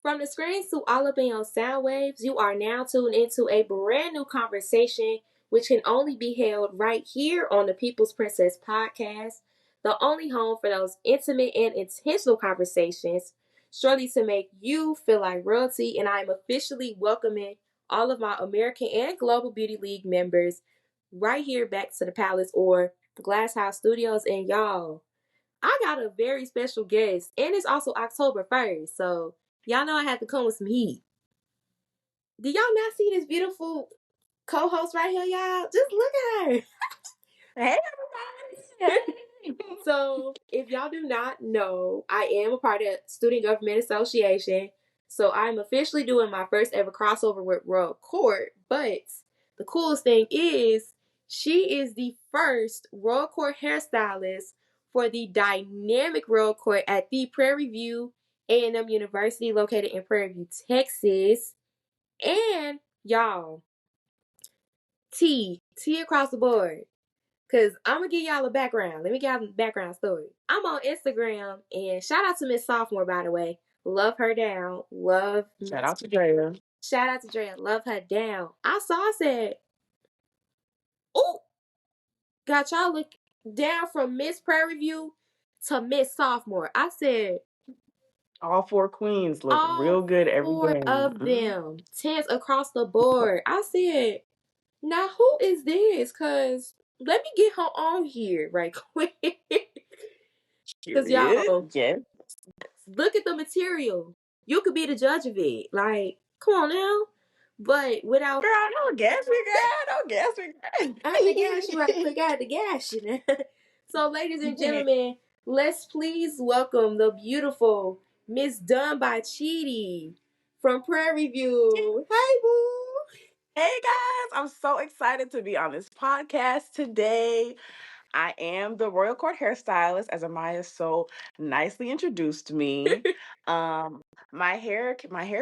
From the screens to all up in your sound waves, you are now tuned into a brand new conversation which can only be held right here on the People's Princess podcast, the only home for those intimate and intentional conversations, surely to make you feel like royalty. And I am officially welcoming all of my American and Global Beauty League members right here back to the Palace or Glass House Studios. And y'all, I got a very special guest, and it's also October 1st, so y'all know I have to come with some heat. Do y'all not see this beautiful co-host right here, y'all? Just look at her. Hey, everybody. So, if y'all do not know, I am a part of Student Government Association. So, I'm officially doing my first ever crossover with Royal Court. But the coolest thing is, she is the first Royal Court hairstylist for the dynamic Royal Court at the Prairie View A&M University, located in Prairie View, Texas. And y'all, T across the board. Cause I'm gonna give y'all a background. Let me give y'all a background story. I'm on Instagram and shout out to Miss Sophomore, by the way. Love her down. Shout out to Drea. Shout out to Drea. Love her down. I said, oh, got y'all look down from Miss Prairie View to Miss Sophomore. I said, All four queens look all real good every four day. of them. Tens across the board. I said, now who is this? Cause let me get her on here right quick. Cause Period. y'all, Yes. look at the material. You could be the judge of it. Like, come on now. But without, Girl, don't gas me, girl. Don't gas me, I had to gas you right quick. I had to gas you. So, ladies and girl. gentlemen, let's please welcome the beautiful Miss DonebyChidi from Prairie View. Hey, boo. Hey, guys. I'm so excited to be on this podcast today. I am the Royal Court hairstylist, as Amaya so nicely introduced me. Um, my hair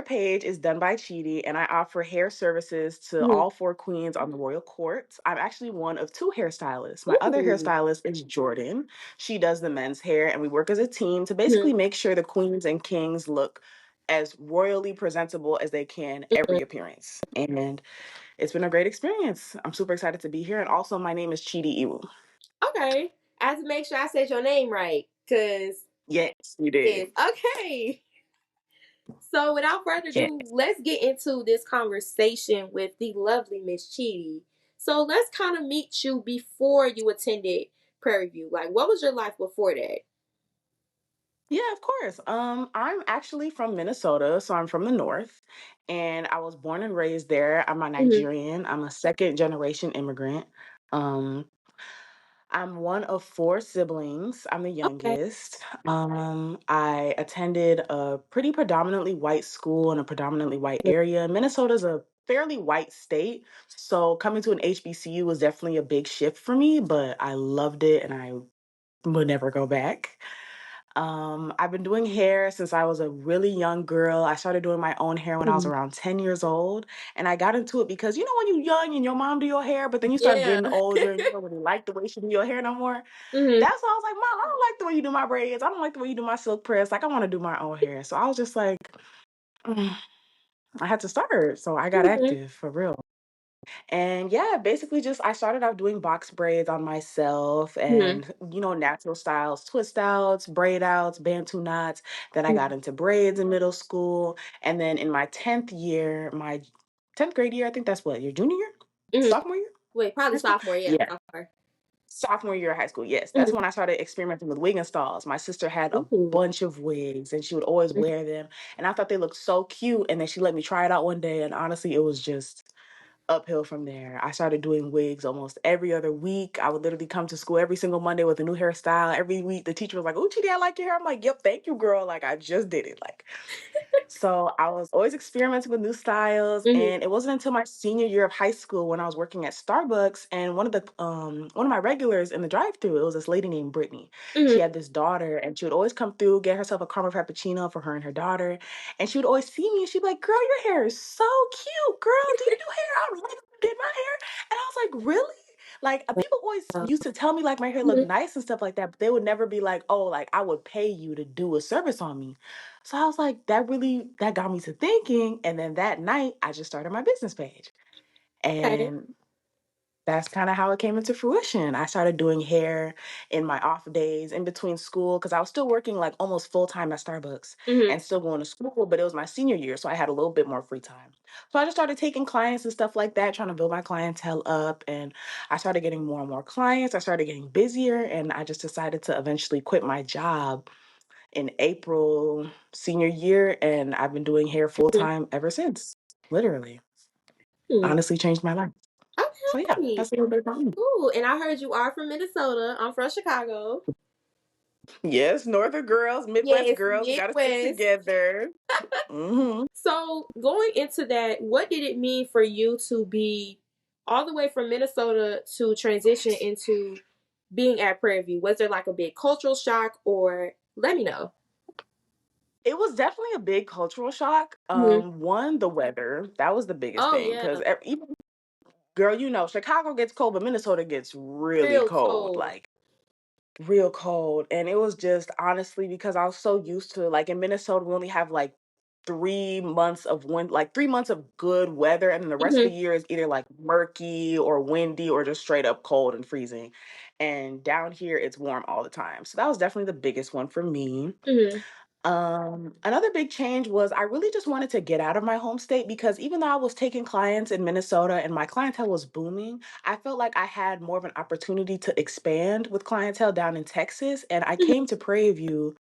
page is done by Chidi, and I offer hair services to Mhm. all four queens on the Royal Court. I'm actually one of two hairstylists. My other Ooh. hairstylist is Jordan. She does the men's hair, and we work as a team to Mhm. basically make sure the queens and kings look as royally presentable as they can Mhm. every appearance. And it's been a great experience. I'm super excited to be here. And also, my name is Chidi Iwu. Okay. I have to make sure I said your name right. Because, Yes, you did. yes. Okay. So, without further Yeah. ado, let's get into this conversation with the lovely Miss Chidi. So, let's kind of meet you before you attended Prairie View. Like, what was your life before that? Yeah, of course. I'm actually from Minnesota, so I'm from the north, and I was born and raised there. I'm a Mm-hmm. Nigerian. I'm a second generation immigrant. Um, I'm one of four siblings. I'm the Okay. youngest. I attended a pretty predominantly white school in a predominantly white area. Minnesota's a fairly white state, so coming to an HBCU was definitely a big shift for me, but I loved it and I would never go back. I've been doing hair since I was a really young girl. I started doing my own hair when I was Mhm. around 10 years old. And I got into it because you know when you're young and your mom do your hair, but then you start Yeah. getting older and you don't really like the way she do your hair no more. Mm-hmm. That's why I was like, Mom, I don't like the way you do my braids. I don't like the way you do my silk press. Like I want to do my own hair. So I was just like, "Mm, I had to start. So I got Mm-hmm. active for real. And yeah, basically just I started off doing box braids on myself Mm-hmm. and natural styles, twist outs, braid outs, bantu knots. Then I got into braids in middle school. And then in my 10th year, my 10th grade year, I think that's what, your junior year? Mm-hmm. Sophomore year? Wait, probably High school? sophomore. Yeah, Yeah. sophomore. Sophomore year of high school, yes. That's Mm-hmm. when I started experimenting with wig installs. My sister had a Ooh. bunch of wigs and she would always wear them. And I thought they looked so cute. And then she let me try it out one day. And honestly, it was just uphill from there. I started doing wigs almost every other week. I would literally come to school every single Monday with a new hairstyle. Every week, the teacher was like, "Oh, Chidi, I like your hair." I'm like, "Yep, thank you, girl." Like, I just did it. Like, so I was always experimenting with new styles, Mm-hmm. and it wasn't until my senior year of high school when I was working at Starbucks, and one of my regulars in the drive-through, it was this lady named Brittany. Mm-hmm. She had this daughter, and she would always come through, get herself a caramel frappuccino for her and her daughter, and she would always see me, and she'd be like, "Girl, your hair is so cute, girl. Do you do hair? I really did my hair," and I was like, "Really?" Like people always Uh, used to tell me like my hair looked mhm. nice and stuff like that, but they would never be like, oh, like I would pay you to do a service on me. So I was like, that got me to thinking. And then that night I just started my business page. Okay. And that's kind of how it came into fruition. I started doing hair in my off days in between school because I was still working like almost full time at Starbucks Mhm. and still going to school, but it was my senior year, so I had a little bit more free time. So I just started taking clients and stuff like that, trying to build my clientele up. And I started getting more and more clients. I started getting busier, and I just decided to eventually quit my job in April senior year. And I've been doing hair full Mhm. time ever since. Literally, Hmm. honestly, changed my life. So yeah, Okay. that's a little bit about me. Cool. And I heard you are from Minnesota. I'm from Chicago. Yes, Northern girls, Midwest Yes, girls, we got to stick Midwest. together. Hmm. So, going into that, what did it mean for you to be all the way from Minnesota to transition into being at Prairie View? Was there like a big cultural shock, or let me know? It was definitely a big cultural shock. Mhm. One, the weather. That was the biggest Oh, thing yeah. because even, girl, Chicago gets cold, but Minnesota gets really Real cold. cold. Like, real cold. And it was just honestly because I was so used to, like, in Minnesota we only have like 3 months of like 3 months of good weather, and then the rest of the Hmm. year is either like murky or windy or just straight up cold and freezing. And down here it's warm all the time, so that was definitely the biggest one for me. Hmm. Another big change was I really just wanted to get out of my home state because even though I was taking clients in Minnesota and my clientele was booming, I felt like I had more of an opportunity to expand with clientele down in Texas. And I came to Prairie View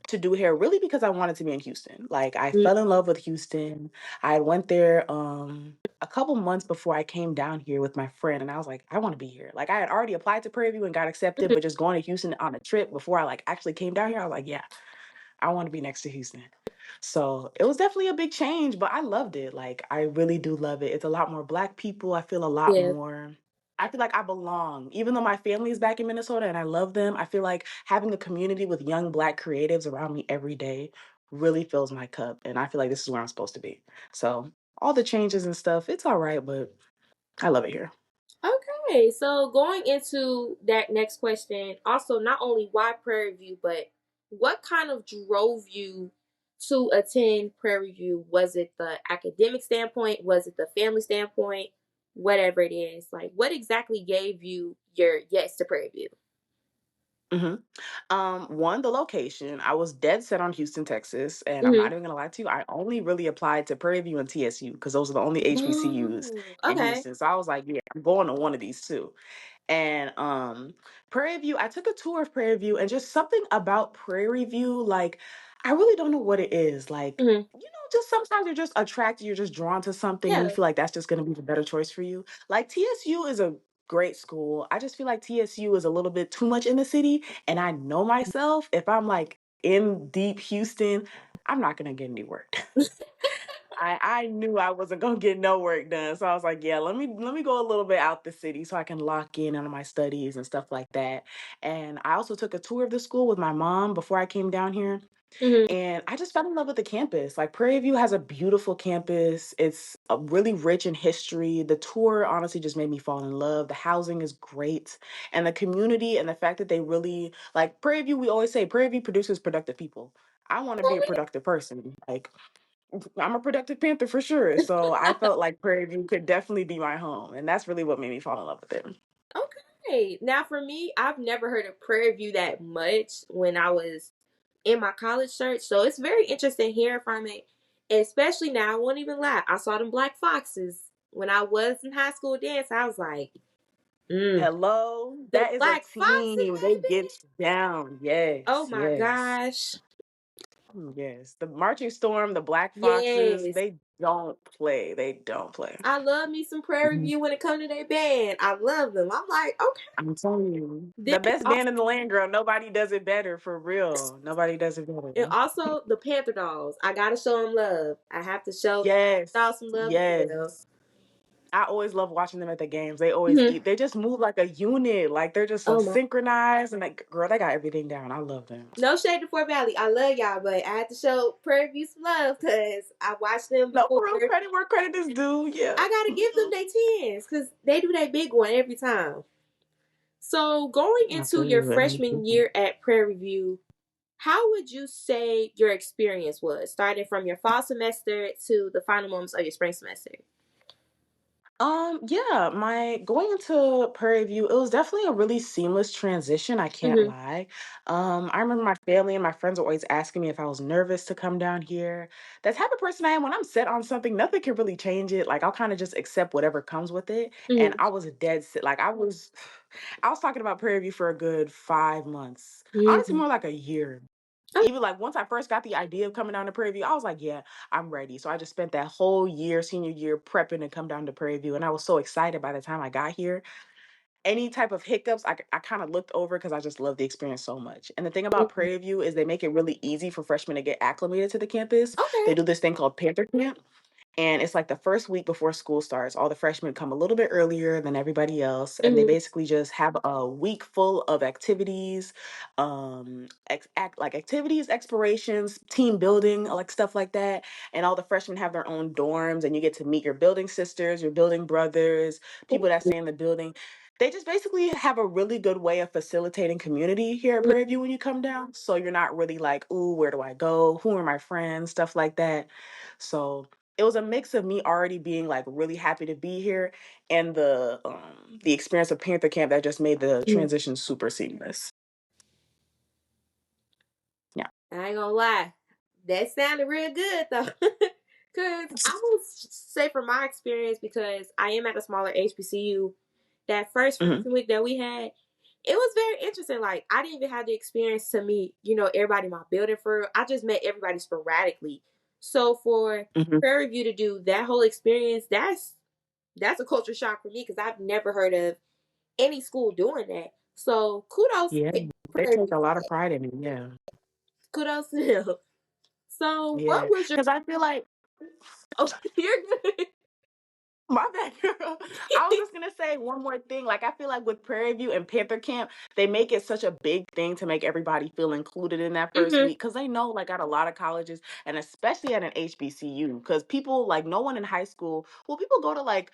to do hair really because I wanted to be in Houston. Like I fell in love with Houston. I went there a couple months before I came down here with my friend, and I was like, I want to be here. Like I had already applied to Prairie View and got accepted, but just going to Houston on a trip before I like actually came down here, I was like, yeah, I want to be next to Houston. So it was definitely a big change, but I loved it. Like, I really do love it. It's a lot more Black people. I feel a lot Yeah. more. I feel like I belong. Even though my family is back in Minnesota and I love them, I feel like having a community with young Black creatives around me every day really fills my cup. And I feel like this is where I'm supposed to be. So, all the changes and stuff, it's all right, but I love it here. Okay, so going into that next question, also not only why Prairie View, but what kind of drove you to attend Prairie View? Was it the academic standpoint? Was it the family standpoint? Whatever it is, like what exactly gave you your yes to Prairie View? Hmm. One, the location. I was dead set on Houston, Texas, and I'm Hmm. not even gonna lie to you. I only really applied to Prairie View and TSU because those are the only HBCUs Oh, in okay. Houston. So I was like, yeah, I'm going to one of these two. And Prairie View, I took a tour of Prairie View, and just something about Prairie View, like I really don't know what it is. Like, Hmm. just sometimes you're just attracted, you're just drawn to something, and you Yeah. feel like that's just gonna be the better choice for you. Like TSU is a great school. I just feel like TSU is a little bit too much in the city. And I know myself, if I'm like in deep Houston, I'm not gonna get any work. I knew I wasn't gonna get no work done. So I was like, yeah, let me go a little bit out the city so I can lock in on my studies and stuff like that. And I also took a tour of the school with my mom before I came down here. Hmm. And I just fell in love with the campus. Like Prairie View has a beautiful campus. It's really rich in history. The tour honestly just made me fall in love. The housing is great. And the community and the fact that they really like Prairie View, we always say Prairie View produces productive people. I want to be a productive person. Like I'm a productive Panther for sure. So I felt like Prairie View could definitely be my home. And that's really what made me fall in love with it. Okay. Now for me, I've never heard of Prairie View that much when I was in my college search. So it's very interesting hearing from it. Especially now, I won't even lie. I saw them Black Foxes when I was in high school dance. I was like, Hello, the that is a Black Foxes, team. They baby. get down. Oh Yes, my yes. gosh. Yes, the Marching Storm, the Black Foxes, Yes. they don't play. They don't play. I love me some Prairie Mhm. View when it comes to their band. I love them. I'm like, okay. I'm telling you, Then the best also, band in the land, girl. Nobody does it better, for real. Nobody does it better. and also the Panther Dolls. I gotta show them love. I have to show y'all Yes, some love as well. yes. I always love watching them at the games. They always Mhm. get, they just move like a unit. Like they're just so Oh my. synchronized. And like, girl, they got everything down. I love them. No shade to Fort Valley. I love y'all, but I had to show Prairie View some love because I watched them No, before. for real, credit where credit is due. Yeah. I gotta give them their tens because they do that big one every time. So, going I into feel your you. freshman year at Prairie View, how would you say your experience was, starting from your fall semester to the final moments of your spring semester? Yeah, my going into Prairie View, it was definitely a really seamless transition, I can't Mm-hmm. lie. I remember my family and my friends were always asking me if I was nervous to come down here. The type of person I am, when I'm set on something, nothing can really change it. Like I'll kind of just accept whatever comes with it. And Mm-hmm. I was a dead set. Like I was talking about Prairie View for a good 5 months. Honestly, Mm-hmm. more like a year. Okay. Even like once I first got the idea of coming down to Prairie View, I was like, yeah, I'm ready. So I just spent that whole year, senior year, prepping to come down to Prairie View. And I was so excited by the time I got here. Any type of hiccups, I kind of looked over because I just love the experience so much. And the thing about Mhm. Prairie View is they make it really easy for freshmen to get acclimated to the campus. They Okay. do this thing called Panther Camp. And it's like the first week before school starts. All the freshmen come a little bit earlier than everybody else, and they Mm-hmm. basically just have a week full of activities, like activities, explorations, team building, like stuff like that. And all the freshmen have their own dorms, and you get to meet your building sisters, your building brothers, people that stay in the building. They just basically have a really good way of facilitating community here at Prairie View when you come down. So you're not really like, ooh, where do I go? Who are my friends? Stuff like that. So it was a mix of me already being like really happy to be here and the experience of Panther Camp that just made the Mm-hmm. transition super seamless. Yeah. I ain't gonna lie, that sounded real good though. Cause I will say from my experience, because I am at a smaller HBCU, that first Hmm. freshman week that we had, it was very interesting. Like I didn't even have the experience to meet, everybody in my building for real. I just met everybody sporadically. So for Hmm. Prairie View to do that whole experience, that's a culture shock for me because I've never heard of any school doing that. So kudos Yeah. to They Prairie take View a for lot of that. pride in it. Yeah. Kudos to them. So what Yeah. was your Because I feel like oh you're good. my bad, girl. I was just gonna say one more thing. Like I feel like with Prairie View and Panther Camp, they make it such a big thing to make everybody feel included in that first Mm-hmm. week because they know, like, at a lot of colleges and especially at an HBCU, because people like no one in high school. Well, people go to like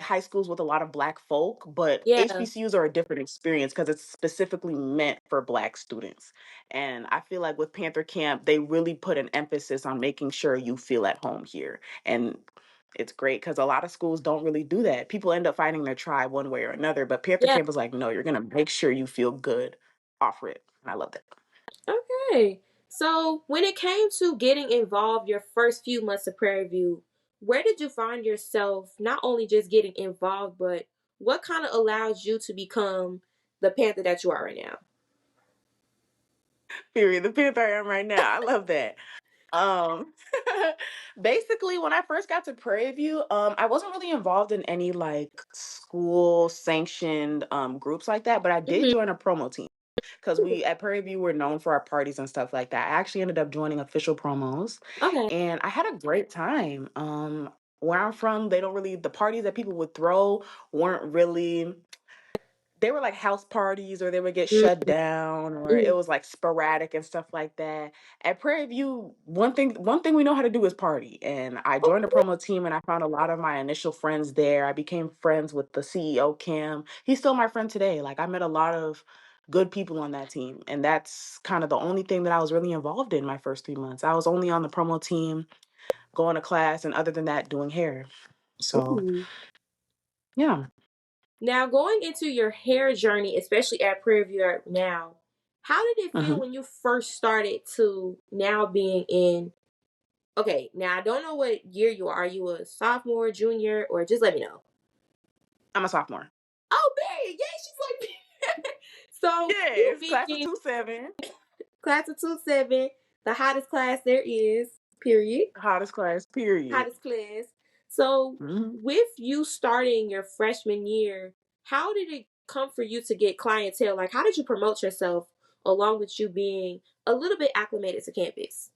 high schools with a lot of Black folk, but Yeah. HBCUs are a different experience because it's specifically meant for Black students. And I feel like with Panther Camp, they really put an emphasis on making sure you feel at home here. And it's great because a lot of schools don't really do that. People end up finding their tribe one way or another, but Panther Yeah. Camp was like, no, you're gonna make sure you feel good off it. And I love that. Okay. So when it came to getting involved your first few months of Prairie View, where did you find yourself not only just getting involved, but what kind of allows you to become the Panther that you are right now? Period. The Panther I am right now. I love that. Um basically when I first got to Prairie View, I wasn't really involved in any like school sanctioned groups like that, but I did Mm-hmm. join a promo team. Because we at Prairie View were known for our parties and stuff like that. I actually ended up joining official promos, Okay. and I had a great time. Where I'm from, they don't really the parties that people would throw weren't really they were like house parties or they would get shut down or Mm-hmm. it was like sporadic and stuff like that. At Prairie View, one thing we know how to do is party. And I joined the promo team and I found a lot of my initial friends there. I became friends with the CEO Cam. He's still my friend today. Like I met a lot of good people on that team. And that's kind of the only thing that I was really involved in my first 3 months. I was only on the promo team, going to class, and other than that, doing hair. So Ooh. yeah. Now, going into your hair journey, especially at Prairie View right now, how did it feel Mhm. when you first started to now being in? Okay, now I don't know what year you are. Are you a sophomore, junior, or just let me know? I'm a sophomore. Oh, Barry, yeah, she's like so you Yes, class of being 27. class of 27, the hottest class there is, period. Hottest class, period. Hottest class. So Mhm. with you starting your freshman year, how did it come for you to get clientele? Like how did you promote yourself along with you being a little bit acclimated to campus?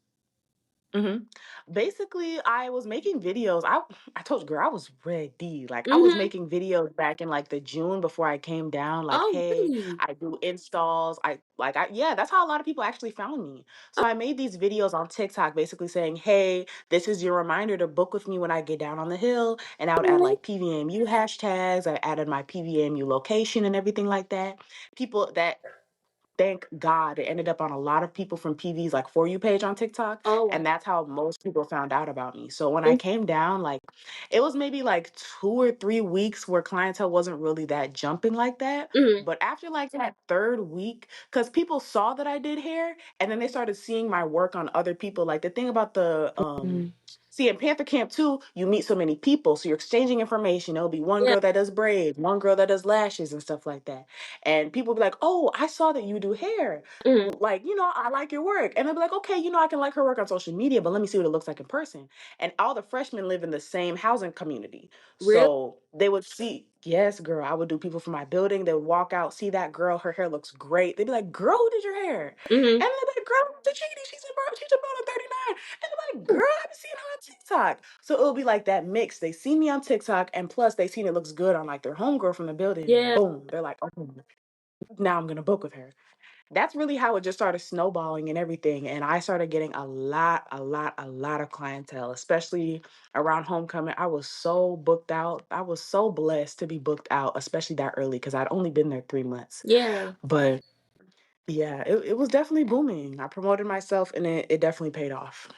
Mhm. Basically, I was making videos. I told you, girl, I was ready. Like I was Mm-hmm. making videos back in like the June before I came down. Like, Oh, hey, really? I do installs. Yeah, that's how a lot of people actually found me. So I made these videos on TikTok, basically saying, hey, this is your reminder to book with me when I get down on the hill. And I would add Okay. like PVMU hashtags. I added my PVMU location and everything like that. People that thank God it ended up on a lot of people from PV's like For You page on TikTok. Oh, wow. And that's how most people found out about me. So when I came down, like it was maybe like 2 or 3 weeks where clientele wasn't really that jumping like that. Mm-hmm. But after like that third week, because people saw that I did hair and then they started seeing my work on other people. Like the thing about the see, in Panther Camp too, you meet so many people. So you're exchanging information. There'll be one Yeah. girl that does braids, one girl that does lashes and stuff like that. And people be like, oh, I saw that you do hair. Mm-hmm. Like, I like your work. And they'll be like, okay, I can like her work on social media, but let me see what it looks like in person. And all the freshmen live in the same housing community. Really? So they would see, yes, girl, I would do people from my building. They would walk out, see that girl, her hair looks great. They'd be like, girl, who did your hair? Mm-hmm. And they'd be like, girl, the Chidi, she's about on 39. And they're like, girl, I haven't seen her on TikTok. So it'll be like that mix. They see me on TikTok, and plus they seen it looks good on like their homegirl from the building. Yeah. Boom. They're like, oh, now I'm gonna book with her. That's really how it just started snowballing and everything. And I started getting a lot of clientele, especially around homecoming. I was so booked out. I was so blessed to be booked out, especially that early because I'd only been there 3 months. Yeah. But yeah, it was definitely booming. I promoted myself and it definitely paid off.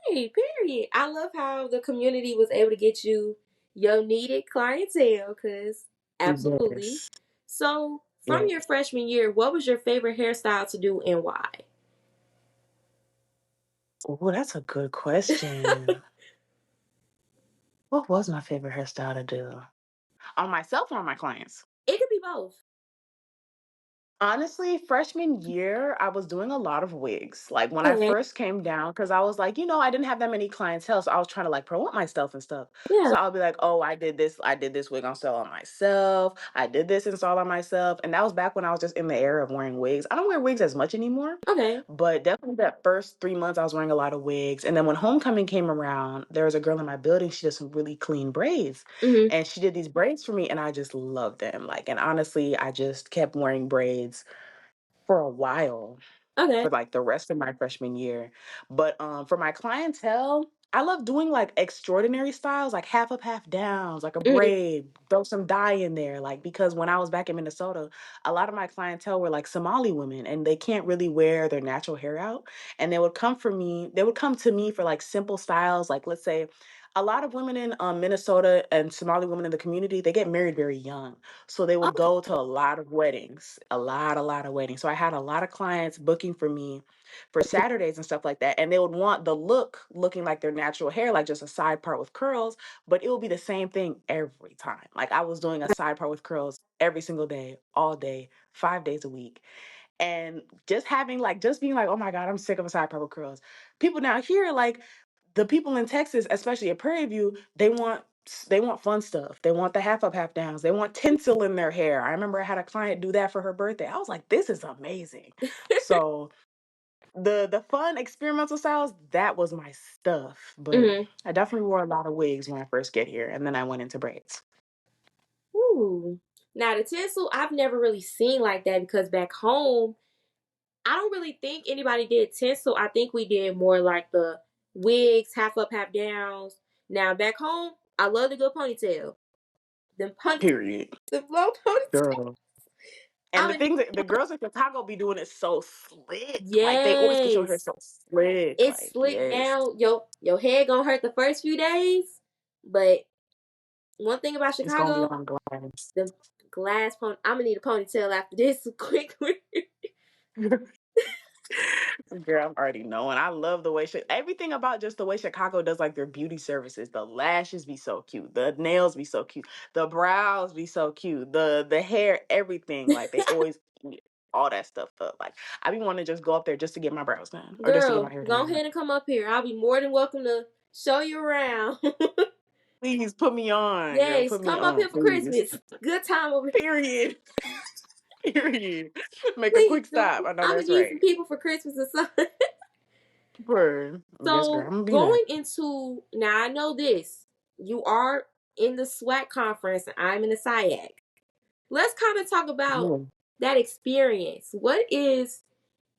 Okay, period. I love how the community was able to get you your needed clientele, because absolutely. Yes. So, from Yeah. your freshman year, what was your favorite hairstyle to do and why? Oh, that's a good question. What was my favorite hairstyle to do? On myself or on my clients? It could be both. Honestly, freshman year, I was doing a lot of wigs. Like when I Okay. first came down, because I was like, I didn't have that many clientele, so I was trying to like promote myself and stuff. Yeah. So I'll be like, oh, I did this wig install on myself. I did this install on myself. And that was back when I was just in the era of wearing wigs. I don't wear wigs as much anymore, Okay. but definitely that first 3 months, I was wearing a lot of wigs. And then when homecoming came around, there was a girl in my building. She does some really clean braids. Mm-hmm. And she did these braids for me, and I just loved them. Like, and honestly, I just kept wearing braids for a while, Okay. for like the rest of my freshman year. But for my clientele, I love doing like extraordinary styles, like half up, half downs, like a Mm-hmm. braid, throw some dye in there. Like because when I was back in Minnesota, a lot of my clientele were like Somali women and they can't really wear their natural hair out. And they would come to me for like simple styles, like let's say a lot of women in Minnesota and Somali women in the community, they get married very young. So they would Okay. go to a lot of weddings, a lot of weddings. So I had a lot of clients booking for me for Saturdays and stuff like that. And they would want the look looking like their natural hair, like just a side part with curls, but it would be the same thing every time. Like I was doing a side part with curls every single day, all day, 5 days a week. And just being like, oh my God, I'm sick of a side part with curls. People now here, like the people in Texas, especially at Prairie View, they want fun stuff. They want the half up, half downs. They want tinsel in their hair. I remember I had a client do that for her birthday. I was like, this is amazing. So the fun experimental styles, that was my stuff. But Mm-hmm. I definitely wore a lot of wigs when I first get here, and then I went into braids. Ooh. Now the tinsel, I've never really seen like that because back home, I don't really think anybody did tinsel. I think we did more like the wigs, half up, half downs. Now back home, I love the good ponytail. The pony, Period. the blow ponytail. Girl. And I the mean, things that the girls in Chicago be doing is so slick. Like they always get your hair yes, so slick. it's Like, slick yes. down. Your head gonna hurt the first few days, but one thing about It's gonna be Chicago, on glass. the glass pony. I'm gonna need a ponytail after this quickly. Girl, I'm already knowing. I love the way everything about just the way Chicago does like their beauty services. The lashes be so cute. The nails be so cute. The brows be so cute. The hair, everything. Like they always eat all that stuff up. Like I be wanting to just go up there just to get my brows done or just to get my Girl, hair go done. ahead and come up here. I'll be more than welcome to show you around. Please put me on, girl. Yes, Put me come up on, here for please. Christmas. Good time over here. Period. Period. Make a Please quick stop. do. I know I'm that's gonna need some right. people for Christmas or something. Word. Yes, girl. So I'm gonna be there. going into now, I know this. You are in the SWAC conference, and I'm in the SIAC. Let's kind of talk about Yeah. that experience. What is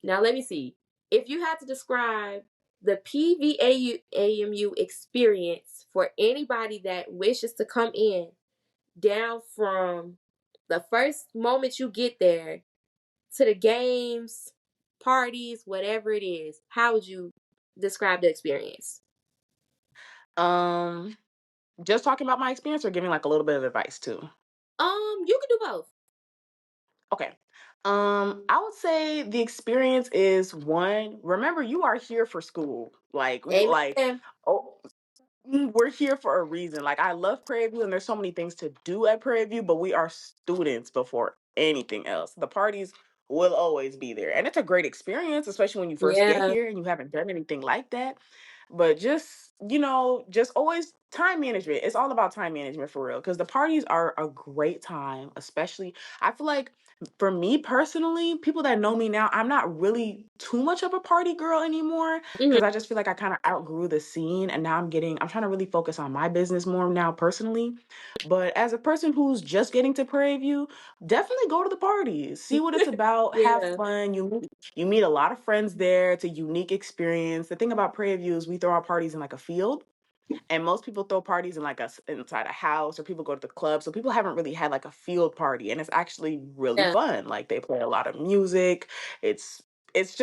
now? Let me see. If you had to describe the PVAU experience for anybody that wishes to come in, down from the first moment you get there to the games, parties, whatever it is, how would you describe the experience? Um, just talking about my experience or giving like a little bit of advice too. You can do both. Okay. I would say the experience is one, remember you are here for school. Like we like Amen. oh we're here for a reason. Like I love Prairie View and there's so many things to do at Prairie View, but we are students before anything else. The parties will always be there. And it's a great experience, especially when you first get Yeah. here and you haven't done anything like that. But just, just always time management. It's all about time management for real. Because the parties are a great time, especially I feel like for me personally, people that know me now, I'm not really too much of a party girl anymore Mhm. because I just feel like I kind of outgrew the scene and now I'm trying to really focus on my business more now personally. But as a person who's just getting to Prairie View, definitely go to the parties, see what it's about, have Yeah. fun. You meet a lot of friends there. It's a unique experience. The thing about Prairie View is we throw our parties in like a field. And most people throw parties in like inside a house or people go to the club. So people haven't really had like a field party and it's actually really Yeah. fun. Like they play a lot of music. It's it's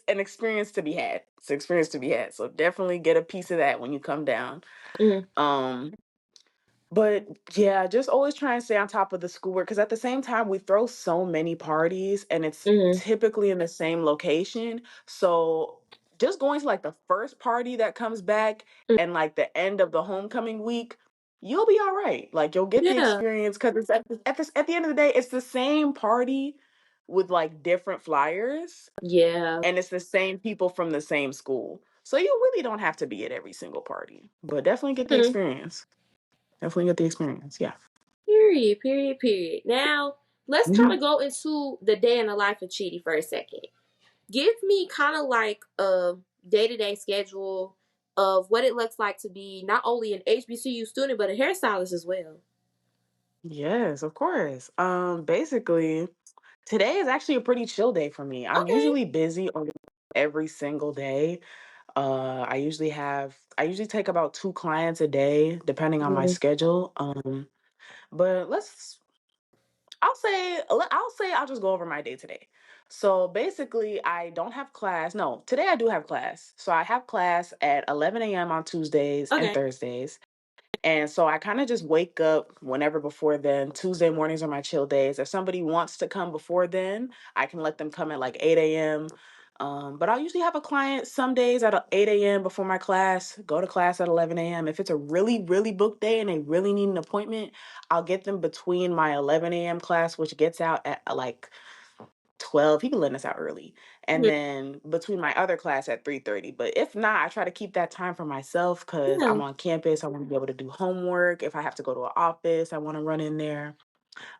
an experience to be had. It's an experience to be had. So definitely get a piece of that when you come down. Mhm. Um but yeah, just always try and stay on top of the schoolwork because at the same time, we throw so many parties and it's Mhm. typically in the same location. So just going to like the first party that comes back Mhm. and like the end of the homecoming week, you'll be all right. Like you'll get the Yeah. experience because it's at the end of the day, it's the same party with like different flyers Yeah. and it's the same people from the same school. So you really don't have to be at every single party, but definitely get the Mhm. experience. Definitely get the experience. Yeah. Period. Period. Period. Now let's kind Mhm. of go into the day in the life of Chidi for a second. Give me kind of like a day-to-day schedule of what it looks like to be not only an HBCU student but a hairstylist as well. Yes, of course. Basically, today is actually a pretty chill day for me. I'm Okay. usually busy on every single day. I usually take about 2 clients a day, depending on my Mhm. schedule. But I'll say I'll just go over my day today. So basically, I don't have class. No, today I do have class. So I have class at 11 a.m. on Tuesdays and Okay. Thursdays. And so I kind of just wake up whenever before then. Tuesday mornings are my chill days. If somebody wants to come before then, I can let them come at like 8 a.m. But I'll usually have a client some days at 8 a.m. before my class, go to class at 11 a.m. If it's a really, really booked day and they really need an appointment, I'll get them between my 11 a.m. class, which gets out at like 12. He can let us out early. And Mhm. then between my other class at 3:30. But if not, I try to keep that time for myself because Yeah. I'm on campus. I want to be able to do homework. If I have to go to an office, I want to run in there.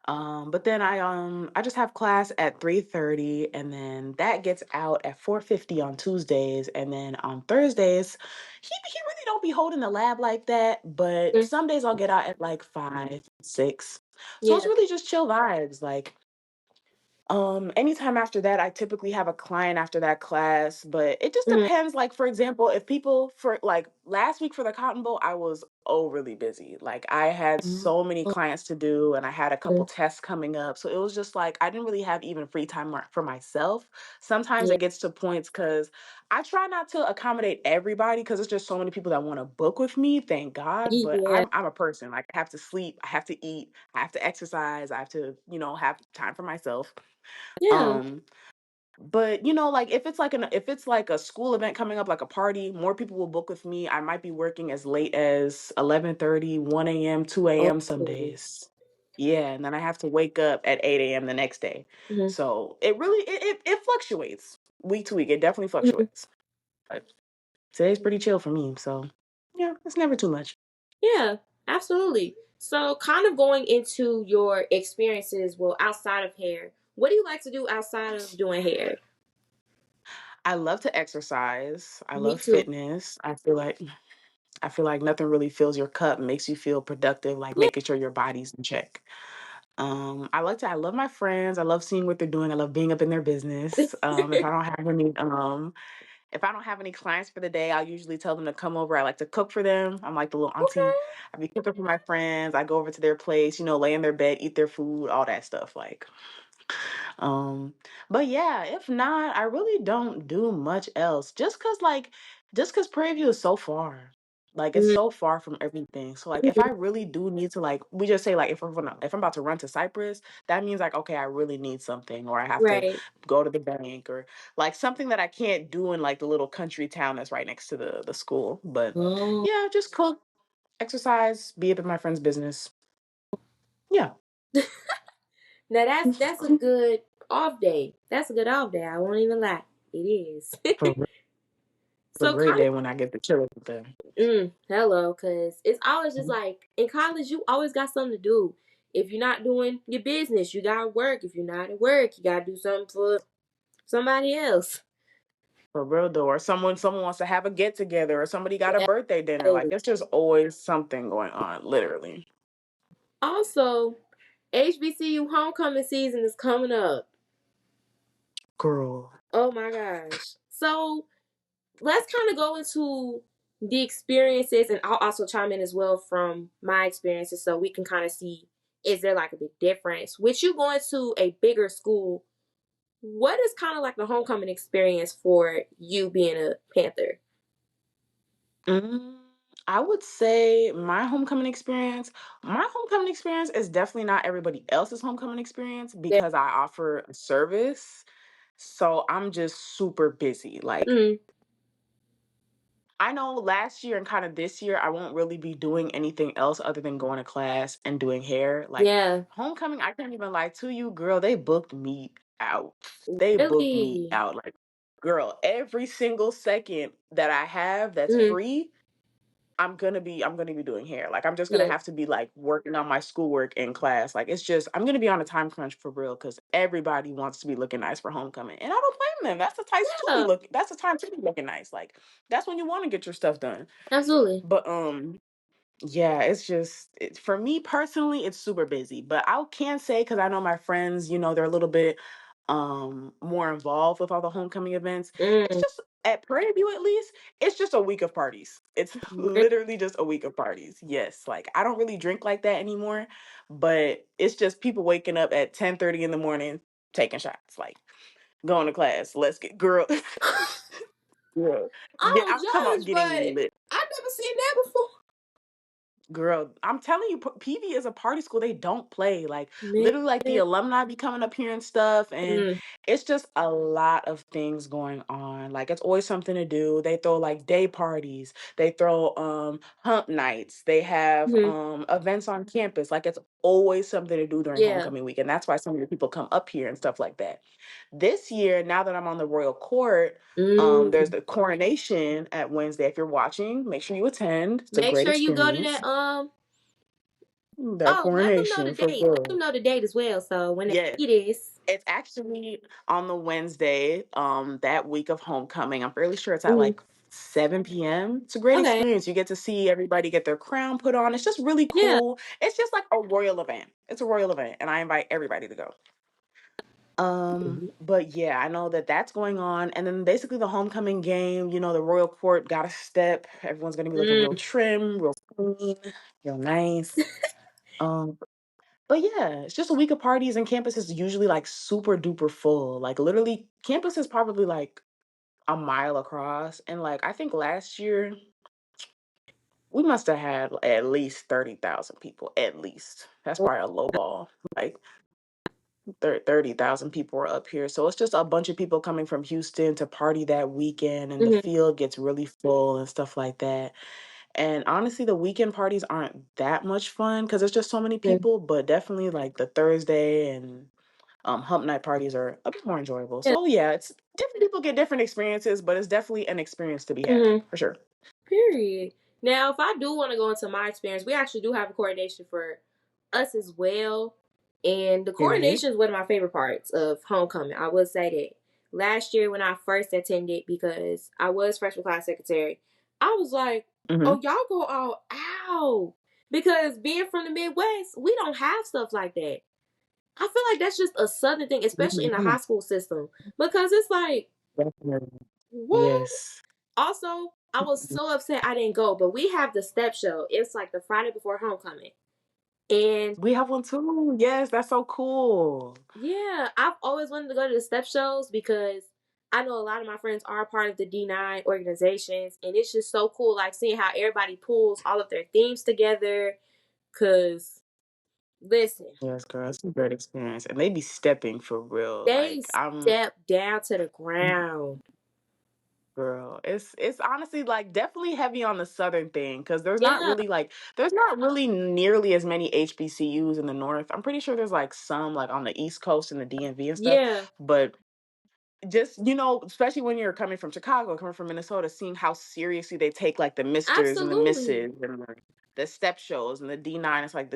But then I just have class at 3:30 and then that gets out at 4:50 on Tuesdays. And then on Thursdays, he really don't be holding the lab like that. But Mhm. some days I'll get out at like 5, 6. So it's Yeah. really just chill vibes. Like anytime after that, I typically have a client after that class, but it just Mhm. depends. Like, for example, if people for like last week for the Cotton Bowl, I was overly busy. Like, I had so many clients to do, and I had a couple Mhm. tests coming up. So it was just like I didn't really have even free time for myself. Sometimes Yeah. it gets to points because I try not to accommodate everybody because there's just so many people that want to book with me, thank God. But Yeah. I'm a person. Like I have to sleep, I have to eat, I have to exercise, I have to, have time for myself. Yeah. Um, but like if it's like a school event coming up, like a party, more people will book with me. I might be working as late as 11:30, 1 a.m., 2 a.m. some Oh. days. Yeah, and then I have to wake up at 8 a.m. the next day. Mhm. So it really it fluctuates week to week. It definitely Mhm. fluctuates. But today's pretty chill for me. So yeah, it's never too much. Yeah, absolutely. So, kind of going into your experiences, well, outside of hair, what do you like to do outside of doing hair? I love to exercise. I Me love too. fitness. I feel like nothing really fills your cup, makes you feel productive, like Yeah. making sure your body's in check. I love my friends. I love seeing what they're doing. I love being up in their business. If I don't have any clients for the day, I'll usually tell them to come over. I like to cook for them. I'm like the little auntie. Okay. I be cooking for my friends. I go over to their place, lay in their bed, eat their food, all that stuff. Um, but yeah, if not, I really don't do much else. Just cause Prairie View is so far. Like it's Mhm. so far from everything. So like if I really do need to like we just say like if I'm about to run to Cyprus, that means like okay, I really need something or I have to Right. go to the bank or like something that I can't do in like the little country town that's right next to the school. But Oh. yeah, just cook, exercise, be up in my friend's business. Yeah. Now that's a good off day. That's a good off day. I won't even lie. It is. For a So great kind day when I get to chill with them. of hello, cause it's always just like in college you always got something to do. If you're not doing your business, you gotta work. If you're not at work, you gotta do something for somebody else. For real though, or someone wants to have a get together, or somebody got a birthday dinner. Like Absolutely. it's just always something going on, literally. Also, HBCU homecoming season is coming up. Girl. Oh my gosh. So let's kind of go into the experiences, and I'll also chime in as well from my experiences so we can kind of see is there like a big difference. With you going to a bigger school, what is kind of like the homecoming experience for you being a Panther? Mm, I would say my homecoming experience is definitely not everybody else's homecoming experience Yeah. because I offer a service. So I'm just super busy. Like Mm, I know last year and kind of this year, I won't really be doing anything else other than going to class and doing hair. Like yeah. homecoming, I can't even lie to you, girl. They booked me out. They booked me Really? out. Like, girl, every single second that I have that's Hmm. free, I'm gonna be doing hair. Like I'm just gonna Yeah. have to be like working on my schoolwork in class. Like it's just I'm gonna be on a time crunch for real because everybody wants to be looking nice for homecoming. And I don't blame them. Yeah. That's the time to be looking nice. Like that's when you want to get your stuff done. Absolutely. But yeah, for me personally, it's super busy. But I can say because I know my friends, they're a little bit more involved with all the homecoming events. It's Mm, just at Prairie View at least, it's just a week of parties. It's really? literally just a week of parties. Yes, like I don't really drink like that anymore, but it's just people waking up at 10:30 in the morning taking shots, like going to class. Let's get girl. Girl. I Yeah, don't I'm talking about judge, getting but lit. I've never seen that before. Girl, I'm telling you, PV is a party school. They don't play. Like, Man. literally, like the alumni be coming up here and stuff. And Mm, it's just a lot of things going on. Like, it's always something to do. They throw like day parties. They throw hump nights. They have mhm. events on campus. Like, it's always something to do during Yeah. homecoming week. And that's why so many people come up here and stuff like that. This year, now that I'm on the royal court, there's Mm. the coronation at Wednesday. If you're watching, make sure you attend. It's a Make great sure you go to experience. that. That Oh, let them know the coronation for date. Let real. them know the date as well. So when they Yes. see this, It's actually on the Wednesday, that week of homecoming. I'm fairly sure it's at mm, like 7 p.m. It's a great okay, experience. You get to see everybody get their crown put on. It's just really yeah. cool. It's just like a royal event. It's a royal event, and I invite everybody to go. But yeah, I know that that's going on, and then basically the homecoming game. The royal court got a step. Everyone's gonna be looking real Mm, trim, real clean, real nice. Um, But yeah, it's just a week of parties and campus is usually like super duper full. Like literally campus is probably like a mile across. And like I think last year we must have had at least 30,000 people. At least. That's probably a low ball. Like 30,000 people are up here. So it's just a bunch of people coming from Houston to party that weekend and the mm-hmm. field gets really full and stuff like that. And honestly, the weekend parties aren't that much fun because there's just so many people, but definitely like the Thursday and hump night parties are a bit more enjoyable. Yeah. So yeah, it's different people get different experiences, but it's definitely an experience to be had Mm-hmm. for sure. Period. Now, if I do want to go into my experience, we actually do have a coordination for us as well. And the Period. coordination is one of my favorite parts of homecoming. I will say that. last year when I first attended, because I was freshman class secretary, I was like, Hmm. oh, y'all go all out. Because being from the Midwest, we don't have stuff like that. I feel like that's just a Southern thing, especially in the high school system. Because it's like, Definitely. what? Yes. Also, I was so upset I didn't go, but we have the step show. It's like the Friday before homecoming. And We have one too. Yes, that's so cool. yeah, I've always wanted to go to the step shows because I know a lot of my friends are part of the D9 organizations, and it's just so cool, like seeing how everybody pulls all of their themes together. Cause listen, Yes, girl, it's a great experience, and they be stepping for real. they Like I'm, step down to the ground. girl. It's honestly like definitely heavy on the southern thing because Yeah, there's not really nearly as many HBCUs in the north. I'm pretty sure there's like some like on the East Coast and the DMV and stuff, yeah, but just especially when you're coming from Chicago, coming from Minnesota, seeing how seriously they take like the misters and the absolutely. misses and the step shows and the D9. It's like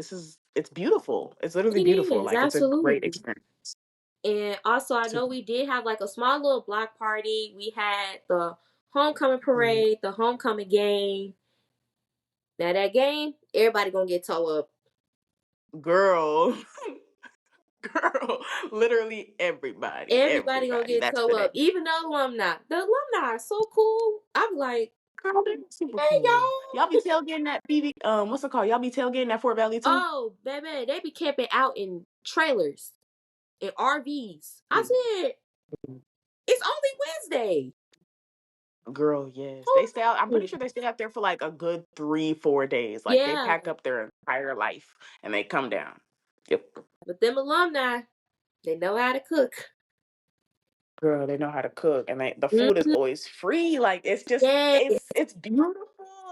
it's beautiful. It's literally It beautiful. is Like it's a great absolutely. experience. And also, I So, know we did have like a small little block party. We had the homecoming parade, the homecoming game. Now that game, everybody gonna get towed up. girl, girl, literally Everybody gonna everybody. get That's towed the name. up. Even the alumni. The alumni are so cool. I'm like, Girl, they're super hey cool. Y'all be y'all. tailgating that BB. What's it called? Y'all be tailgating that Fort Valley too. Oh, baby, they be camping out in trailers, in RVs. I Mm. said, it's only Wednesday. Girl, yes. They stay out. I'm Hold pretty on. sure they stay out there for like a good 3, 4 days. Like they Yeah, pack up their entire life and they come down. Yep. but them alumni, they know how to cook. Girl, they know how to cook and the food is Mm-hmm. always free. Like it's just Yeah, it's beautiful.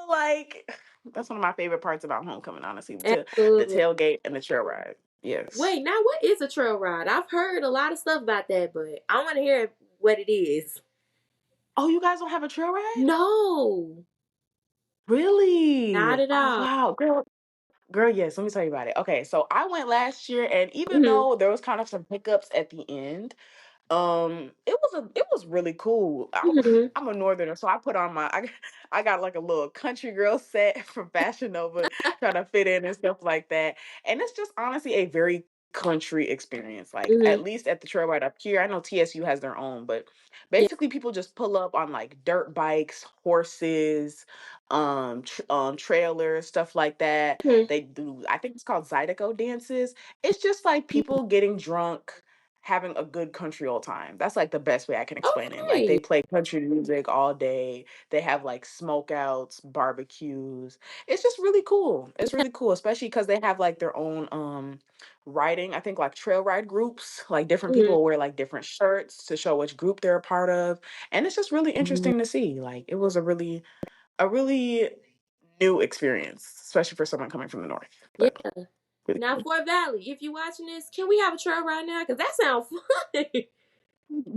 Like that's one of my favorite parts about homecoming, honestly. The absolutely. tailgate and the trail ride. Yes. Wait, now what is a trail ride? I've heard a lot of stuff about that, but I want to hear what it is. Oh, you guys don't have a trail ride? No, Really? not at Oh all. wow, girl, yes. Let me tell you about it. Okay, so I went last year, and even Hmm. though there was kind of some hiccups at the end, it was really cool. Hmm. I'm a northerner, so I put on I got like a little country girl set from Fashion Nova, trying to fit in and stuff like that. And it's just honestly a very country experience. Like Hmm. at least at the trail right up here, I know TSU has their own, but Yeah. basically people just pull up on like dirt bikes, horses, trailers, stuff like that. Hmm. They do, I think it's called Zydeco dances. It's just like people getting drunk, having a good country old time. That's like the best way I can explain it. Like they Okay. play country music all day. They have like smokeouts, barbecues. It's just really cool. It's really cool, especially because they have like their own riding. I think like trail ride groups. Like different Hmm. people wear like different shirts to show which group they're a part of, and it's just really interesting to see. Like it was a really new experience, especially for someone coming from the north. Yeah. But really Now, cool. Fort Valley, if you watching this, can we have a trail right now? Because that sounds fun.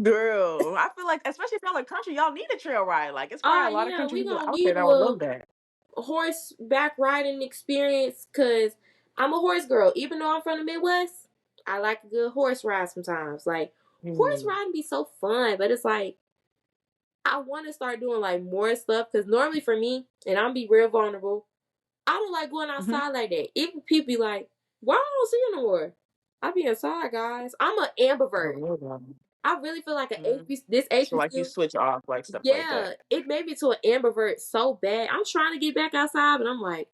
Girl, I feel like, especially if y'all in country, y'all need a trail ride. Like, it's probably Oh, a lot of yeah, country we people gonna out there need a that would love little that. horseback riding experience because I'm a horse girl. Even though I'm from the Midwest, I like a good horse ride sometimes. Like, horse Hmm. riding be so fun, but it's like, I want to start doing like more stuff because normally for me, and I'm be real vulnerable, I don't like going Hmm. outside like that. Even people be like, why I don't see you no more? I be inside, guys. I'm an ambivert. I really feel like this So, like, you HBCU, switch off, like, stuff like yeah, that. it made me to an ambivert so bad. I'm trying to get back outside, but I'm like,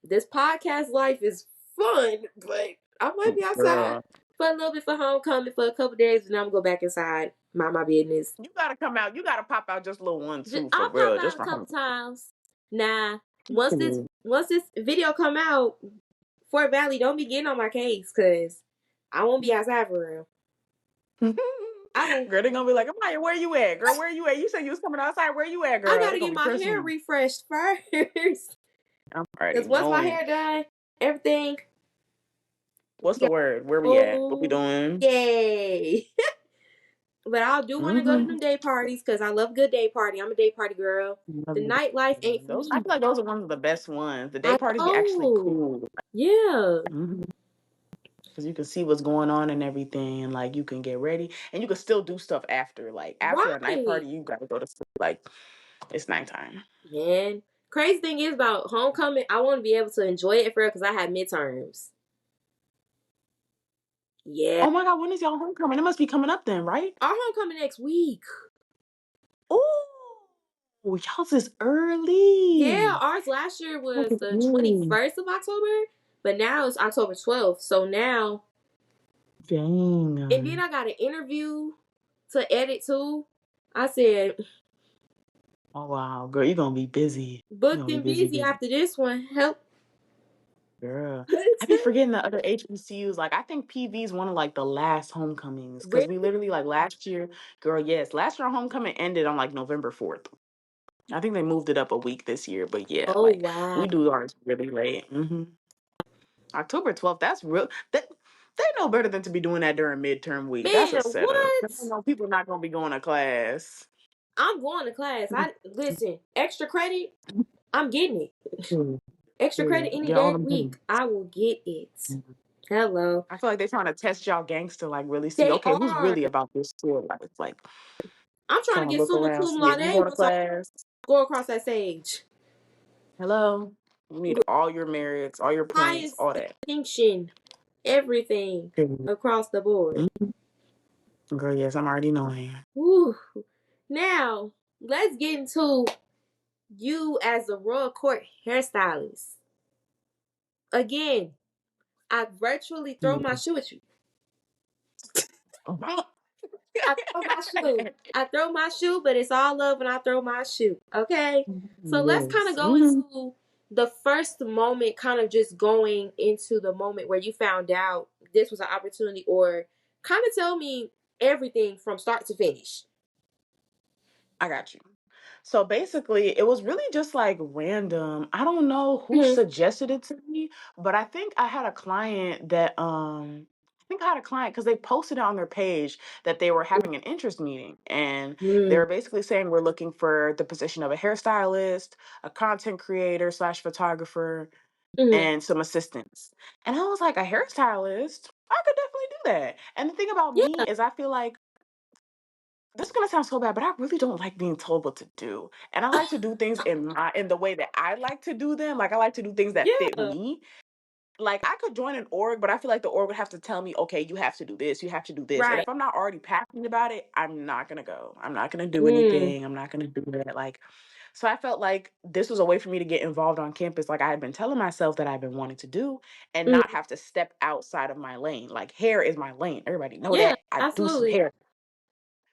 this podcast life is fun, but I might be outside Girl, for a little bit for homecoming for a couple days, and I'm gonna go back inside, mind my business. you gotta come out. You gotta pop out just a little one, too, for I'll pop real, out just a for couple home. times. Nah, Mhm. once this video come out, Fort Valley, don't be getting on my case, cause I won't be outside for real. I will. Girl, they gonna be like, Amaya, where you at? Girl, where you at? You said you was coming outside. Where you at, I girl? They gotta gonna get be my pressing hair you. refreshed first. I'm already Cause once my knowing. hair done, everything What's the got word? Where we at? What we oh doing? yay. But I do want to go to Hmm. them day parties because I love a good day party. I'm a day party girl. The nightlife ain't for I me. feel like those are one of the best ones. The day I parties be actually know. cool. Yeah. Mhm. because you can see what's going on and everything, and like you can get ready, and you can still do stuff after. Like after a night Right. party, you gotta go to sleep. Like it's nighttime. Man. Crazy thing is about homecoming, I want to be able to enjoy it for real because I had midterms. Yeah. Oh my God, when is y'all homecoming? It must be coming up then, right? Our homecoming next week. Oh, y'all's is Yeah, early. ours last year Look was at the you. 21st of October, but now it's October 12th. So now, and then Dang. I got an interview to edit too. I said, Oh wow, girl, you're gonna be busy. You're booked gonna be and busy, busy busy. after this one. Help. Girl, I be forgetting the other HBCUs. Like, I think PV is one of like the last homecomings because Really? we literally like last year, girl. Yes, last year our homecoming ended on like November 4th. I think they moved it up a week this year, but yeah, Oh, like wow. we do ours really late. October 12th. That's real. That they know better than to be doing that during midterm week. That's Man, a setup. what? 'Cause I know people not gonna be going to class. I'm going to class. I listen, extra credit, I'm getting it. Mm, Extra credit period. any Get all day of the them week. points. I will get it. Mhm. Hello. I feel like they're trying to test y'all gangster, like really see, They okay, who's are. really about this tour? Like it's like I'm trying to trying to get look summa around, cum see if laude you go to once I class. go across that stage. Hello. You need all your merits, all your points, Highest all that. distinction, everything Period. across the board. Mhm. Girl, yes, I'm already knowing. Whew. Now, let's get into you as a Royal Court hairstylist. Again, I virtually throw my Mhm. shoe at you. I throw my shoe. I throw my shoe, but it's all love when I throw my shoe. Okay? So let's kind of Yes. go into the first moment, kind of just going into the moment where you found out this was an opportunity, or kind of tell me everything from start to finish. I got you. So basically, it was really just like random. I don't know who Mm-hmm. suggested it to me, but I think I had a client that I think I had a client because they posted it on their page that they were having an interest meeting, and they Mm-hmm. were basically saying we're looking for the position of a hairstylist, a content creator slash photographer, Mm-hmm. and some assistants. And I was like, a hairstylist? I could definitely do that. And the thing about me Yeah. is I feel like this is gonna sound so bad, but I really don't like being told what to do. And I like to do things in the way that I like to do them. Like I like to do things that fit Yeah. me. Like I could join an org, but I feel like the org would have to tell me, okay, you have to do this, you have to do this. And Right. if I'm not already passionate about it, I'm not gonna go. I'm not gonna do Mm. anything. I'm not gonna do it. Like so I felt like this was a way for me to get involved on campus, like I had been telling myself that I've been wanting to do, and Mm. not have to step outside of my lane. Like hair is my lane. Everybody know Yeah. that. I do some Absolutely. hair.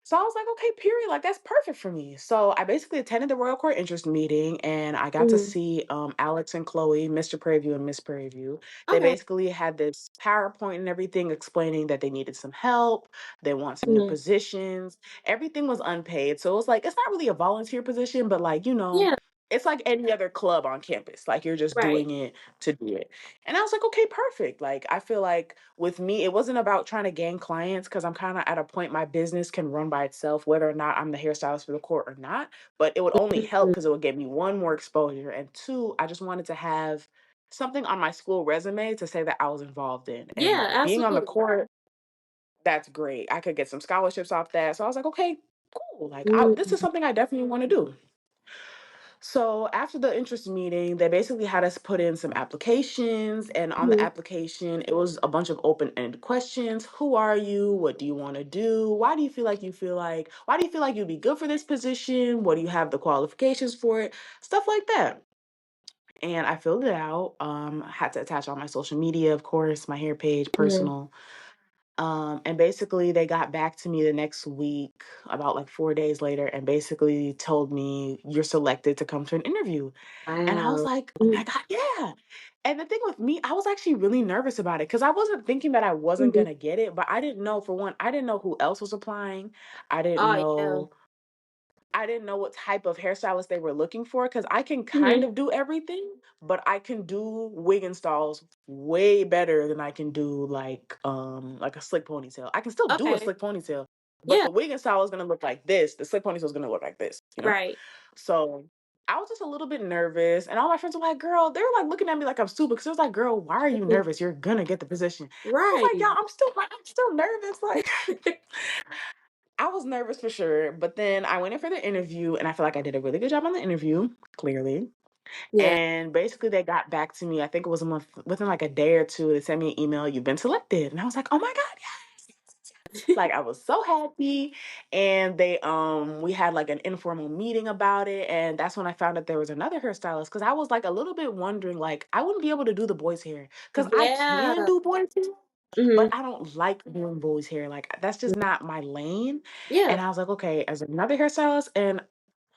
So I was like, okay, period. Like that's perfect for me. So I basically attended the Royal Court interest meeting and I got to Mm. see Alex and Chloe, Mr. Prairie View and Miss Prairie View. They Okay. basically had this PowerPoint and everything explaining that they needed some help. They want some new Mm. positions. Everything was unpaid. So it was like, it's not really a volunteer position, but like, Yeah. it's like any other club on campus. Like you're just Right. doing it to do it. And I was like, okay, perfect. Like I feel like with me, it wasn't about trying to gain clients because I'm kind of at a point my business can run by itself, whether or not I'm the hairstylist for the court or not. But it would only help Mm. because it would get me one, more exposure. And two, I just wanted to have something on my school resume to say that I was involved in. And Yeah. being on the Absolutely. court, that's great. I could get some scholarships off that. So I was like, okay, cool. Like this is Mm. something I definitely want to do. So after the interest meeting, they basically had us put in some applications. And on the Mm. application, it was a bunch of open-ended questions. Who are you? What do you want to do? Why do you feel like why do you feel like you'd be good for this position? What do you have the qualifications for it? Stuff like that. And I filled it out. I had to attach all my social media, of course, my hair page, Mm. personal. And basically, they got back to me the next week, about like 4 days later, and basically told me, you're selected to come to an interview. And I was Wow. like, oh my Mm. God, yeah. And the thing with me, I was actually really nervous about it because I wasn't thinking that I wasn't Mm. going to get it, but I didn't know, for one, I didn't know who else was applying. I didn't Oh yeah. know. I didn't know what type of hairstylist they were looking for because I can kind Mm. of do everything, but I can do wig installs way better than I can do like a slick ponytail. I can still do a Okay. slick ponytail, but Yeah. the wig install is gonna look like this. The slick ponytail is gonna look like this. Right. So I was just a little bit nervous, and all my friends were like, "Girl," they were like looking at me like I'm stupid because it was like, "Girl, why are you Mhm. nervous? You're gonna get the position." I was like, Right. "Y'all, I'm still nervous." Like, I was nervous for sure, but then I went in for the interview, and I feel like I did a really good job on the interview, clearly. Yeah. And basically, they got back to me. I think it was a month, within like a day or two. They sent me an email. You've been selected, and I was like, "Oh my god, yes!" Like I was so happy. And we had like an informal meeting about it, and that's when I found out there was another hairstylist because I was like a little bit wondering, like I wouldn't be able to do the boys' hair because I can Yeah. do boys' hair, but Mhm. I don't like doing boys' hair. Like that's just not my lane. Yeah. And I was like, okay, as another hairstylist, and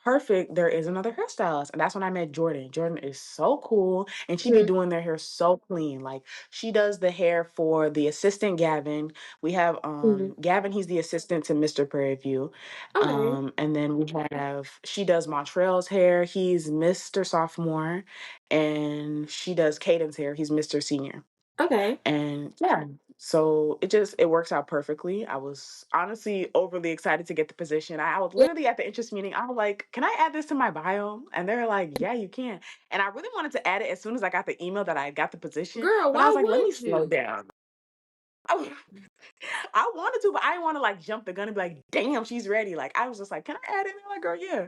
perfect, there is another hairstylist. And that's when I met Jordan. Jordan is so cool, and she be Mhm. doing their hair so clean. Like she does the hair for the assistant Gavin. We have Mhm. Gavin, he's the assistant to Mr. Prairie View. Okay. And then we have she does Montreal's hair, he's Mr. Sophomore, and she does Caden's hair, he's Mr. Senior. Okay. And yeah, so it works out perfectly. I was honestly overly excited to get the position. I was Yeah. literally at the interest meeting. I was like, "Can I add this to my bio?" And they're like, "Yeah, you can." And I really wanted to add it as soon as I got the email that I got the position, Girl, but I why was like, "Let me wouldn't slow you? down." I, I wanted to, but I didn't want to like jump the gun and be like, "Damn, she's ready." Like I was just like, "Can I add it?" And they're like, "Girl, yeah."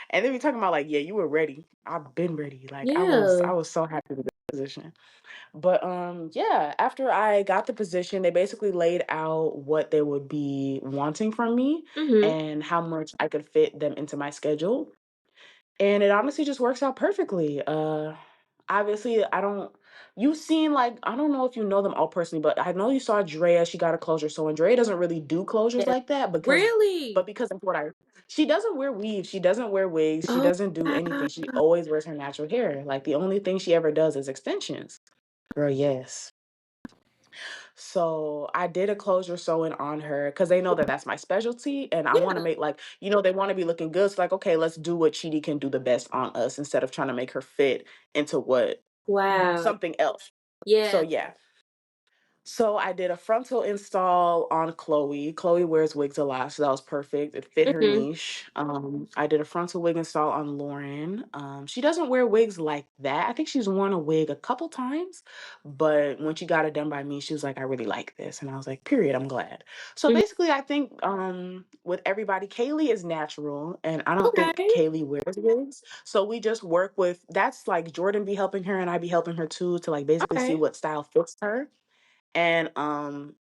And then we talking about like, "Yeah, you were ready. I've been ready." Like I Yeah. was so happy with the position. But yeah, after I got the position, they basically laid out what they would be wanting from me Mhm. and how much I could fit them into my schedule. And it honestly just works out perfectly. Obviously I don't you've seen like I don't know if you know them all personally, but I know you saw Drea, she got a closure. So Andrea doesn't really do closures Yeah. like that Really? because of what I she doesn't wear weaves, she doesn't wear wigs, she Oh, doesn't do anything. wow. She always wears her natural hair. Like the only thing she ever does is extensions. Girl, yes. So I did a closure sewing on her because they know that that's my specialty, and I want to Yeah. make like they want to be looking good. So like, okay, let's do what Chidi can do the best on us instead of trying to make her fit into what Wow. something else. So Yeah. yeah, so I did a frontal install on Chloe. Chloe wears wigs a lot, so that was perfect. It fit her Mhm. niche. I did a frontal wig install on Lauren. She doesn't wear wigs like that. I think she's worn a wig a couple times, but when she got it done by me, she was like, "I really like this," and I was like, "Period, I'm glad." So Mhm. basically, I think with everybody, Kaylee is natural, and I don't think Okay. Kaylee wears wigs. So we just work with that's like Jordan be helping her, and I be helping her too to like basically see Okay. what style fits her. And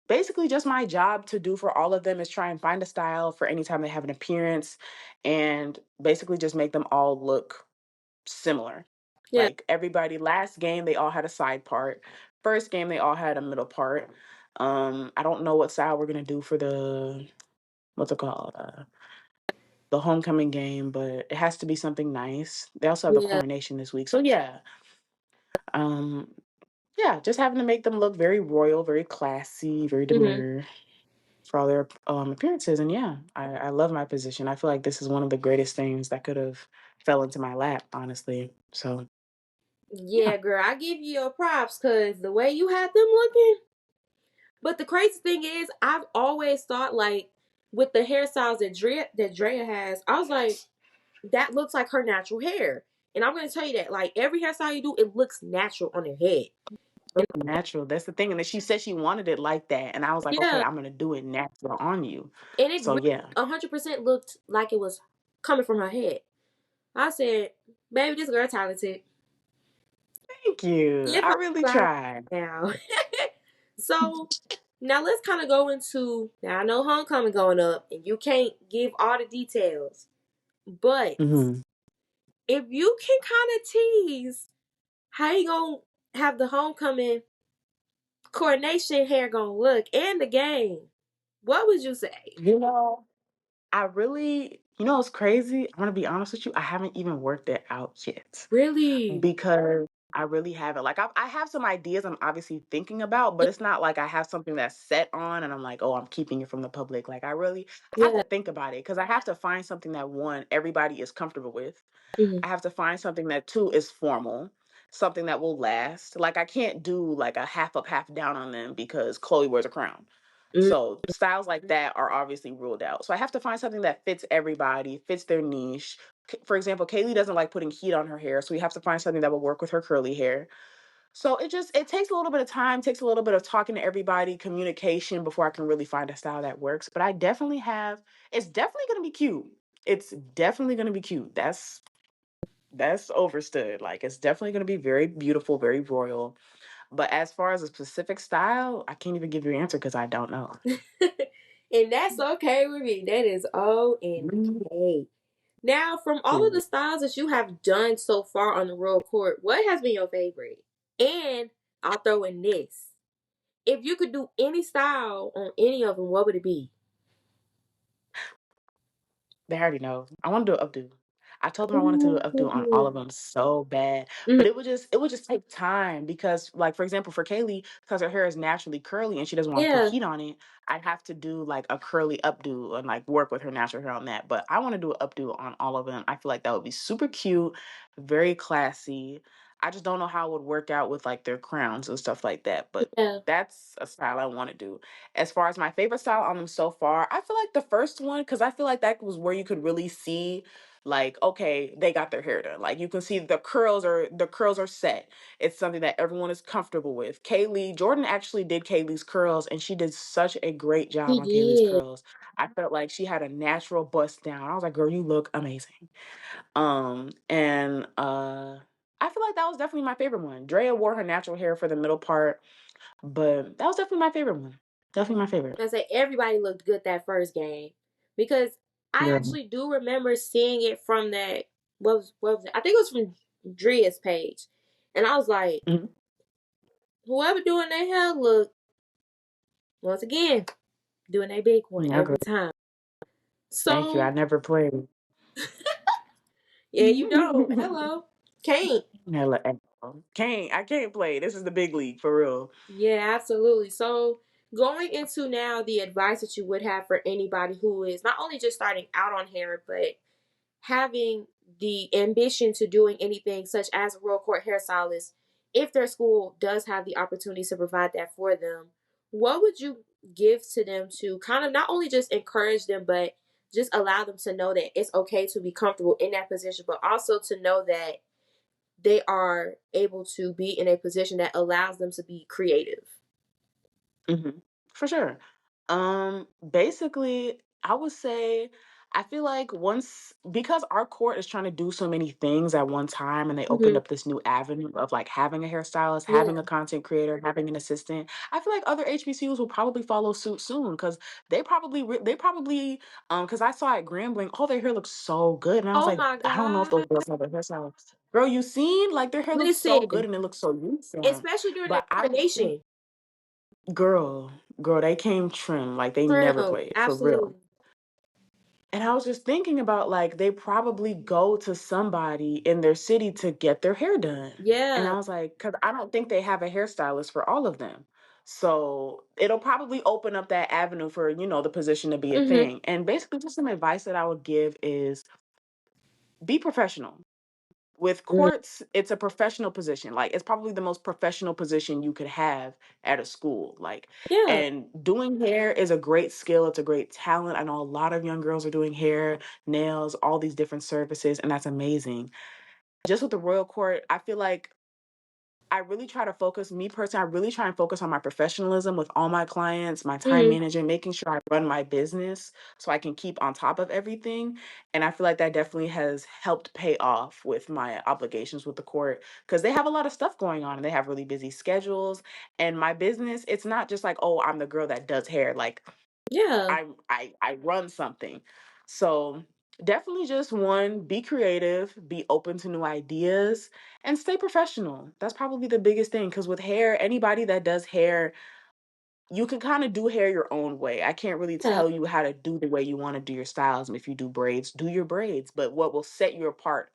basically, just my job to do for all of them is try and find a style for anytime they have an appearance and basically just make them all look similar. Yeah. Like everybody, last game, they all had a side part. First game, they all had a middle part. I don't know what style we're going to do for what's it called? The homecoming game, but it has to be something nice. They also have the Yeah. coronation this week. So um, yeah, just having to make them look very royal, very classy, very Mhm. demure for all their appearances. And yeah, I love my position. I feel like this is one of the greatest things that could have fell into my lap, honestly. So yeah. Yeah, girl, I give you your props because the way you had them looking. But the crazy thing is, I've always thought like with the hairstyles that Drea has, I was like, that looks like her natural hair. And I'm gonna tell you that, like every hairstyle you do, it looks natural on her head. And Look natural. That's the thing. And then she said she wanted it like that. And I was like, okay, yeah, I'm gonna do it natural on you. and it So really yeah. 100% looked like it was coming from her head. I said, baby, this girl talented. Thank you. Give I her really flowers tried. now. So now let's kind of go into now I know homecoming going up and you can't give all the details. But Hmm. if you can kind of tease how you gonna have the homecoming coronation hair gonna look and the game, what would you say? You know, I really, it's crazy. I'm gonna be honest with you. I haven't even worked it out yet. Really? Because I really haven't. Like I have some ideas I'm obviously thinking about, but it's not like I have something that's set on and I'm like, oh, I'm keeping it from the public. Like I have Yeah. to think about it because I have to find something that one, everybody is comfortable with. Hmm. I have to find something that two is formal, something that will last. Like I can't do like a half up, half down on them because Chloe wears a crown. Hmm. So styles like that are obviously ruled out. So I have to find something that fits everybody, fits their niche, For example, Kaylee doesn't like putting heat on her hair, so we have to find something that will work with her curly hair. So it takes a little bit of time, takes a little bit of talking to everybody, communication before I can really find a style that works. But I definitely have. It's definitely gonna be cute. It's definitely gonna be cute. That's overstood. Like it's definitely gonna be very beautiful, very royal. But as far as a specific style, I can't even give you an answer because I don't know. And that's okay with me. That is O and K. Now, from all of the styles that you have done so far on the royal court, what has been your favorite? And I'll throw in this. If you could do any style on any of them, what would it be? They already know. I want to do an updo. I told them I wanted to do an updo on all Ooh. of them so bad, Mhm. but it would just take time because, like for example, for Kaylee, because her hair is naturally curly and she doesn't want to put Yeah, heat on it, I'd have to do like a curly updo and like work with her natural hair on that. But I want to do an updo on all of them. I feel like that would be super cute, very classy. I just don't know how it would work out with like their crowns and stuff like that. But yeah. that's a style I want to do. As far as my favorite style on them so far, I feel like the first one, because I feel like that was where you could really see, like, okay, they got their hair done. Like you can see the curls are set. It's something that everyone is comfortable with. Jordan actually did Kaylee's curls, and she did such a great job He on Kaylee's did. curls. I felt like she had a natural bust down. I was like, girl, you look amazing. And I feel like that was definitely my favorite one. Drea wore her natural hair for the middle part, but that was definitely my favorite one. Definitely my favorite. I say everybody looked good that first game because I Yeah. actually do remember seeing it from that. What was it? I think it was from Dria's page, and I was like, Mhm. whoever doing their hair look once again doing a big one Yeah, girl. every time. Thank you. So I never played. yeah, you don't. Hello, can't. Hella echo. I can't play. This is the big league for real. Yeah, absolutely. So going into now the advice that you would have for anybody who is not only just starting out on hair, but having the ambition to doing anything such as a royal court hairstylist, if their school does have the opportunity to provide that for them, what would you give to them to kind of not only just encourage them, but just allow them to know that it's okay to be comfortable in that position, but also to know that they are able to be in a position that allows them to be creative? Mhm. For sure. Basically, I would say I feel like once because our court is trying to do so many things at one time and they opened Hmm. up this new avenue of like having a hairstylist, having Yeah. a content creator, having an assistant. I feel like other HBCUs will probably follow suit soon because they probably because I saw at Grambling, all their hair looks so good. And I was Oh like, my I don't know if those God. girls have a hairstylist. Girl, you seen? Like their hair looks so good Listen, and it looks so uniform. especially during the But I would think coronation. girl, they came trim like they never Trim. played for real. Absolutely. And I was just thinking about like they probably go to somebody in their city to get their hair done. And Yeah. I was like, because I don't think they have a hairstylist for all of them. So it'll probably open up that avenue for, the position to be a Hmm. thing. And basically, just some advice that I would give is be professional. With courts, it's a professional position. Like it's probably the most professional position you could have at a school. Like, Yeah. and doing hair is a great skill. It's a great talent. I know a lot of young girls are doing hair, nails, all these different services, and that's amazing. Just with the royal court, I feel like I really try to focus, me personally, I really try and focus on my professionalism with all my clients, my time Hmm. management, making sure I run my business so I can keep on top of everything. And I feel like that definitely has helped pay off with my obligations with the court because they have a lot of stuff going on and they have really busy schedules. And my business, it's not just like, oh, I'm the girl that does hair. Like Yeah. I run something. So definitely just one, be creative, be open to new ideas, and stay professional. That's probably the biggest thing. Because with hair, anybody that does hair, you can kind of do hair your own way. I can't really Yeah. tell you how to do the way you want to do your styles. And if you do braids, do your braids. But what will set you apart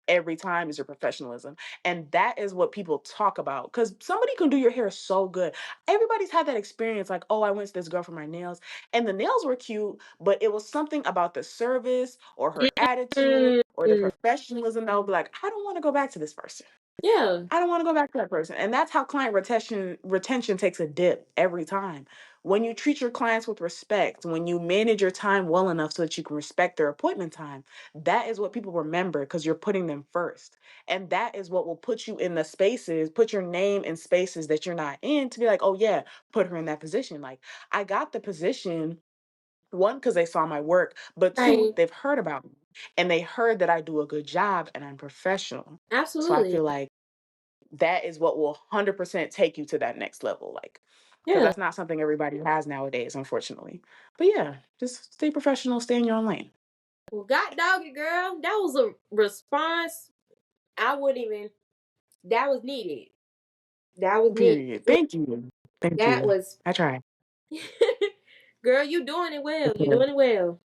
every time is your professionalism. And that is what people talk about. Because somebody can do your hair so good. Everybody's had that experience like, oh, I went to this girl for my nails, and the nails were cute, but it was something about the service or her attitude or the Mm. professionalism that would be like, I don't want to go back to this person. Yeah. I don't want to go back to that person. And that's how client retention takes a dip every time. when you treat your clients with respect, when you manage your time well enough so that you can respect their appointment time, that is what people remember because you're putting them first. And that is what will put you in the spaces, put your name in spaces that you're not in to be like, oh yeah, put her in that position. Like I got the position, one, because they saw my work, but two, Right. they've heard about me and they heard that I do a good job and I'm professional. So I Absolutely. feel like that is what will 100% take you to that next level. Like, because Yeah. that's not something everybody has nowadays, unfortunately. But yeah, just stay professional, stay in your own lane. Well, God dog it, girl. That was a response. I wouldn't even. That was needed. That was needed. Period. Thank you. Thank That you. was. I try. Girl, you doing it well. You doing it well.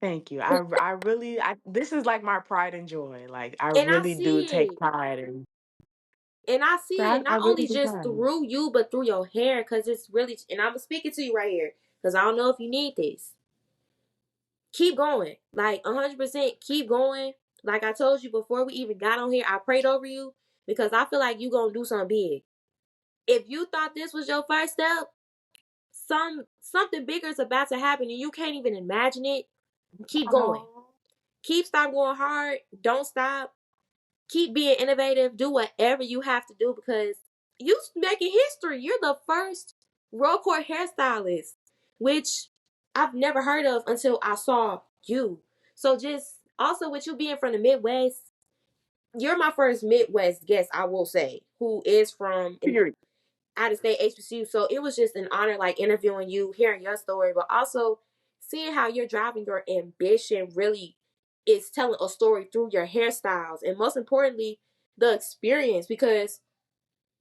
Thank you. I really this is like my pride and joy. Like I And I really do see take it. pride in And I see it I not really only do just try. through you, but through your hair, because it's really. And I'm speaking to you right here, because I don't know if you need this. Keep going. Like 100% keep going. Like I told you before we even got on here, I prayed over you because I feel like you gonna do something big. If you thought this was your first step, something bigger is about to happen and you can't even imagine it. Keep going. Oh, Keep stop going hard. Don't stop. Keep being innovative. Do whatever you have to do because you making history. You're the first roll court hairstylist, which I've never heard of until I saw you. So just also with you being from the Midwest, you're my first Midwest guest, I will say, who is from an period. out of state HBCU. So it was just an honor, like interviewing you, hearing your story, but also seeing how you're driving your ambition really is telling a story through your hairstyles and most importantly, the experience. Because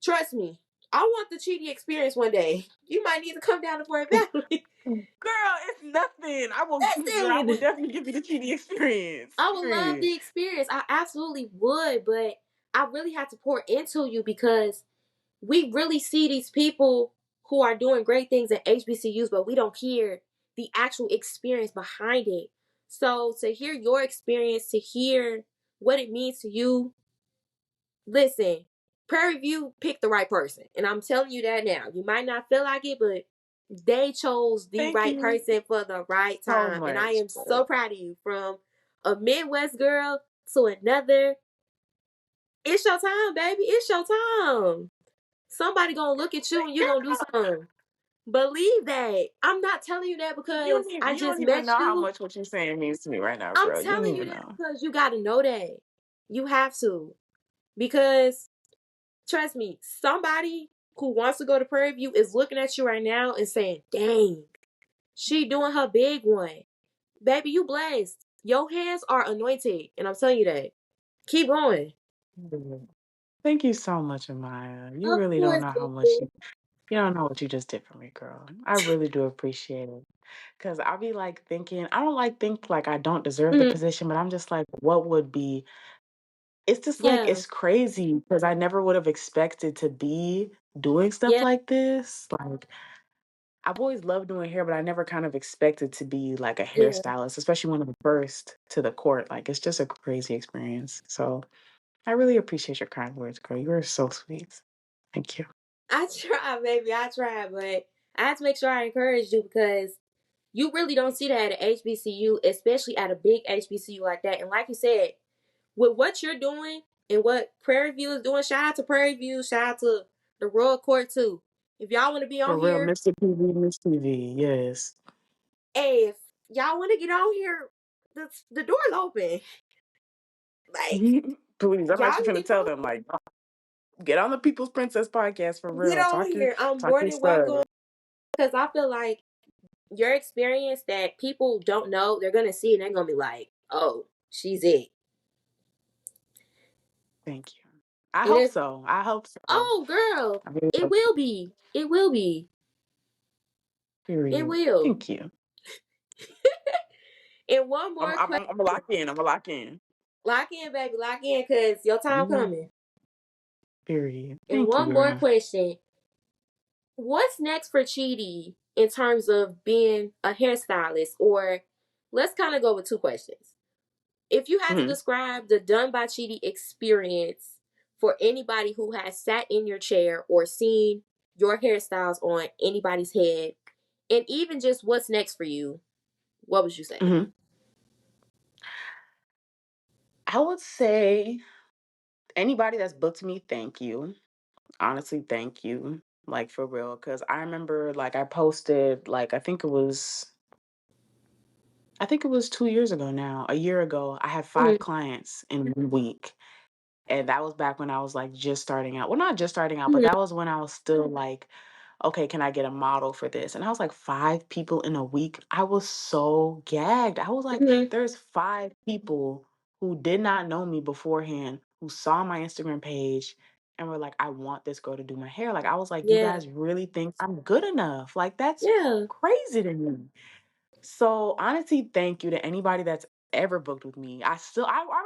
trust me, I want the Chidi experience one day. You might need to come down to Fort Valley. Girl, it's nothing. I will Listen, definitely give you the cheating experience. I would love Period. the experience. I absolutely would, but I really had to pour into you because we really see these people who are doing great things at HBCUs, but we don't hear the actual experience behind it. So to hear your experience, to hear what it means to you, listen, Prairie View picked the right person. And I'm telling you that now. You might not feel like it, but they chose the Thank right you person for the right so time. And I much. am so proud of you. From a Midwest girl to another. It's your time, baby. It's your time. Somebody gonna look at you and you gonna do something. Believe that. I'm not telling you that because I You just don't even met know how you. much what you're saying means to me right now, I'm girl. You don't telling you even that know. because you gotta know that. You have to. Because trust me, somebody who wants to go to Prairie View is looking at you right now and saying, dang, she doing her big one. Baby, you blessed. Your hands are anointed. And I'm telling you that. Keep going. Mhm. Thank you so much, Amaya. You Of really don't course, know how much boo. you don't know what you just did for me, girl. I really do appreciate it. Cause I'll be like thinking, I don't like think like I don't deserve the Mhm. position, but I'm just like, what would be it's just like Yeah. it's crazy because I never would have expected to be doing stuff Yeah. like this. Like I've always loved doing hair, but I never kind of expected to be like a Yeah. hairstylist, especially when I'm first to the court. Like it's just a crazy experience. So I really appreciate your kind words, girl. You are so sweet. Thank you. I try, baby. I try, but I have to make sure I encourage you because you really don't see that at an HBCU, especially at a big HBCU like that. And like you said, with what you're doing and what Prairie View is doing, shout out to Prairie View, shout out to the Royal Court too. If y'all want to be For on real, here, Mr. TV, Miss TV, yes. hey, if y'all want to get on here, the door's open. Like Please, I'm y'all actually can gonna tell them like get on the People's Princess podcast for get real. on here. I'm Talk more your than welcome stuff. because I feel like your experience that people don't know, they're gonna see and they're gonna be like, "Oh, she's it." Thank you. I And hope it's so. I hope so. oh, girl, I really it hope will be. It will be. It period. will. Thank you. And one more question. I'm gonna lock in. I'm gonna lock in. Lock in, baby. Lock in, cause your time Mhm. coming. Period. And Thank you, one more girl. question. What's next for Chidi in terms of being a hairstylist? Or let's kind of go with two questions. If you had to Mhm. describe the Done by Chidi experience for anybody who has sat in your chair or seen your hairstyles on anybody's head, and even just what's next for you, what would you say? Mhm. I would say anybody that's booked me, thank you. Honestly, thank you. Like for real. Cause I remember like I posted like I think it was 2 years ago now, a year ago, I had Mhm, 5 clients in 1 week. And that was back when I was like just starting out. Well, not just starting out, but mhm, that was when I was still like, okay, can I get a model for this? And I was like 5 people in a week. I was so gagged. I was like, mhm. there's 5 people who did not know me beforehand, who saw my Instagram page and were like, I want this girl to do my hair. Like, I was like, you Yeah, guys really think I'm good enough? Like, that's yeah. crazy to me. So honestly, thank you to anybody that's ever booked with me. I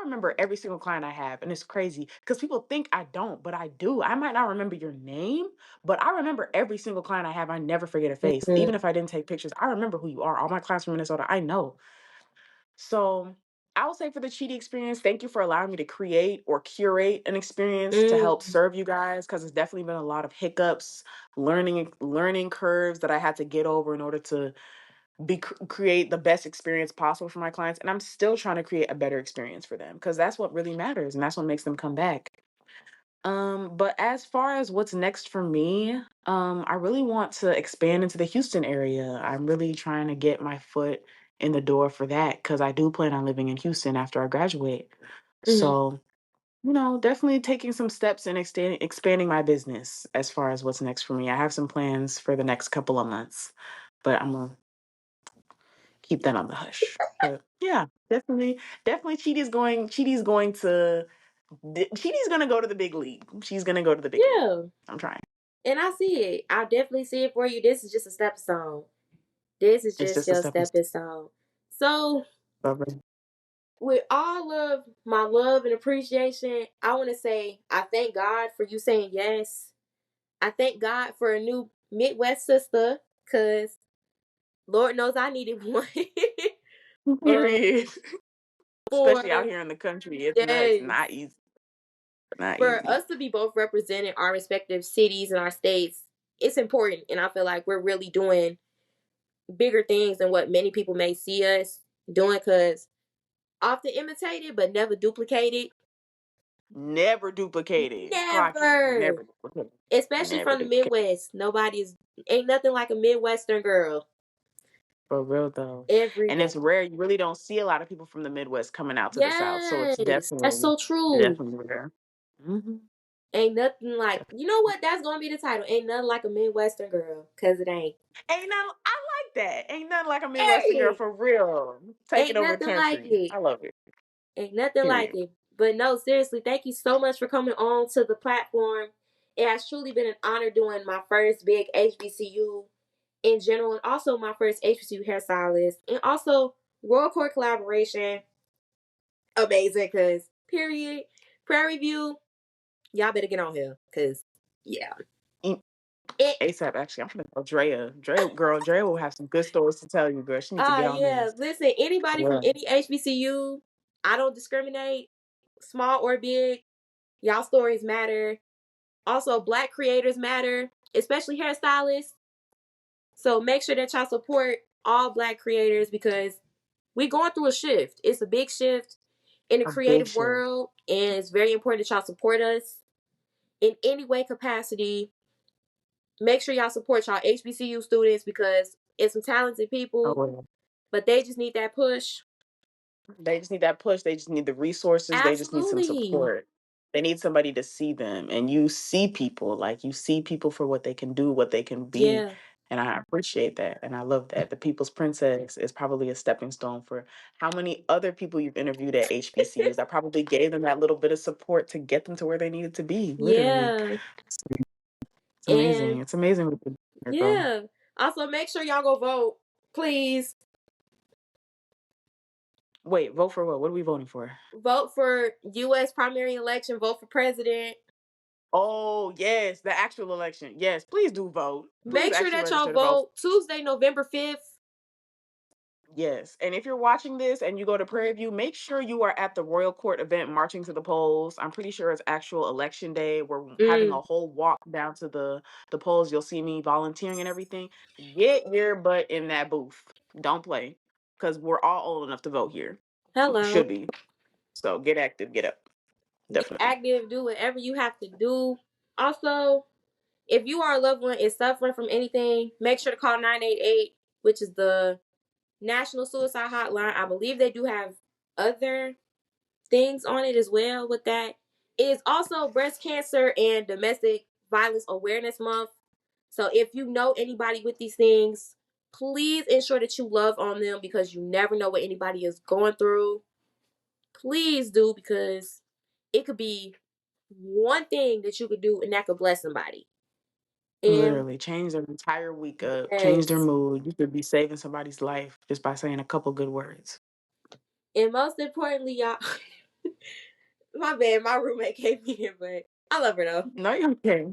remember every single client I have, and it's crazy because people think I don't, but I do. I might not remember your name, but I remember every single client I have. I never forget a face, Mhm, even if I didn't take pictures. I remember who you are. All my clients from Minnesota, I know. So I would say for the Chidi experience, thank you for allowing me to create or curate an experience to help mm, serve you guys because it's definitely been a lot of hiccups, learning curves that I had to get over in order to create the best experience possible for my clients, and I'm still trying to create a better experience for them because that's what really matters and that's what makes them come back. But as far as what's next for me, I really want to expand into the Houston area. I'm really trying to get my foot in the door for that because I do plan on living in Houston after I graduate. mhm. So, definitely taking some steps and expanding my business as far as what's next for me. I have some plans for the next couple of months, but I'm gonna keep that on the hush. But yeah, definitely Chidi's gonna go to the big league. She's gonna go to the big league. Yeah, I'm trying. and I see it. I definitely see it for you. This is just a stepping stone. This is It's just just a your stepping stepping stone. So, stone. with all of my love and appreciation, I want to say I thank God for you saying yes. I thank God for a new Midwest sister, because Lord knows I needed one. um, Period. for Especially out here in the country. It's yes, not easy. Not for easy. us to be both representing our respective cities and our states, it's important. And I feel like we're really doing bigger things than what many people may see us doing, because often imitated but never duplicated. Never duplicated. Clock it. Never. Never duplicated. Especially Never from the duplicated. Midwest. Nobody's ain't nothing like a Midwestern girl. For real though. Every And day. it's rare. You really don't see a lot of people from the Midwest coming out to the South. So it's Yes. That's definitely, so true. definitely rare. Hmm. Ain't nothing like, you know what? That's gonna be the title. Ain't nothing like a Midwestern girl. Cause it ain't. Ain't nothing. I like that. Ain't nothing like a Midwestern girl Period. for real. Taking Ain't over the nothing like country. it. I love it. Ain't nothing like Period. it. But no, seriously, thank you so much for coming on to the platform. It has truly been an honor doing my first big HBCU in general, and also my first HBCU hairstylist, and also Royal Court collaboration. Amazing, cause period. Prairie View, y'all better get on here, cause yeah. E- It ASAP. Actually, I'm gonna tell Drea. Drea will have some good stories to tell you, girl. She needs to get on yeah. this. Listen, anybody from Yeah. any HBCU, I don't discriminate, small or big. Y'all stories matter. Also, Black creators matter, especially hairstylists. So make sure that y'all support all Black creators, because we're going through a shift. It's a big shift in the A big creative shift. world, and it's very important that y'all support us in any way capacity. Make sure y'all support y'all HBCU students, because it's some talented Oh, people, well. but they just need that push. They just need that push. They just need the resources. They just need some Absolutely. support. They need somebody to see them. And you see people, like you see people for what they can do, what they can be. Yeah. And I appreciate that. And I love that. The People's Princess is probably a stepping stone for how many other people you've interviewed at HBCUs that probably gave them that little bit of support to get them to where they needed to be, literally. Yeah. It's amazing. And It's amazing what they do, girl. yeah. Also, make sure y'all go vote, please. Wait, vote for what? What are we voting for? Vote for U.S. primary election. Vote for president. Oh, yes, the actual election. Yes, please do vote. Please Make sure actually that y'all register to vote. vote Tuesday, November 5th. Yes. And if you're watching this and you go to Prairie View, make sure you are at the Royal Court event marching to the polls. I'm pretty sure it's actual election day. We're having Mm, a whole walk down to the polls. You'll see me volunteering and everything. Get your butt in that booth. Don't play. Because we're all old enough to vote here. hello. Should be. So get active, get up. Get Definitely. active, do whatever you have to do. Also, if you or a loved one is suffering from anything, make sure to call 988, which is the National Suicide Hotline. I believe they do have other things on it as well with that. It is also Breast Cancer and Domestic Violence Awareness Month. So if you know anybody with these things, please ensure that you love on them because you never know what anybody is going through. Please do, because it could be one thing that you could do and that could bless somebody. And Literally change their entire week up, change their yes, mood. You could be saving somebody's life just by saying a couple good words. and most importantly, y'all, my bad, my roommate came in, but I love her though. No, you okay.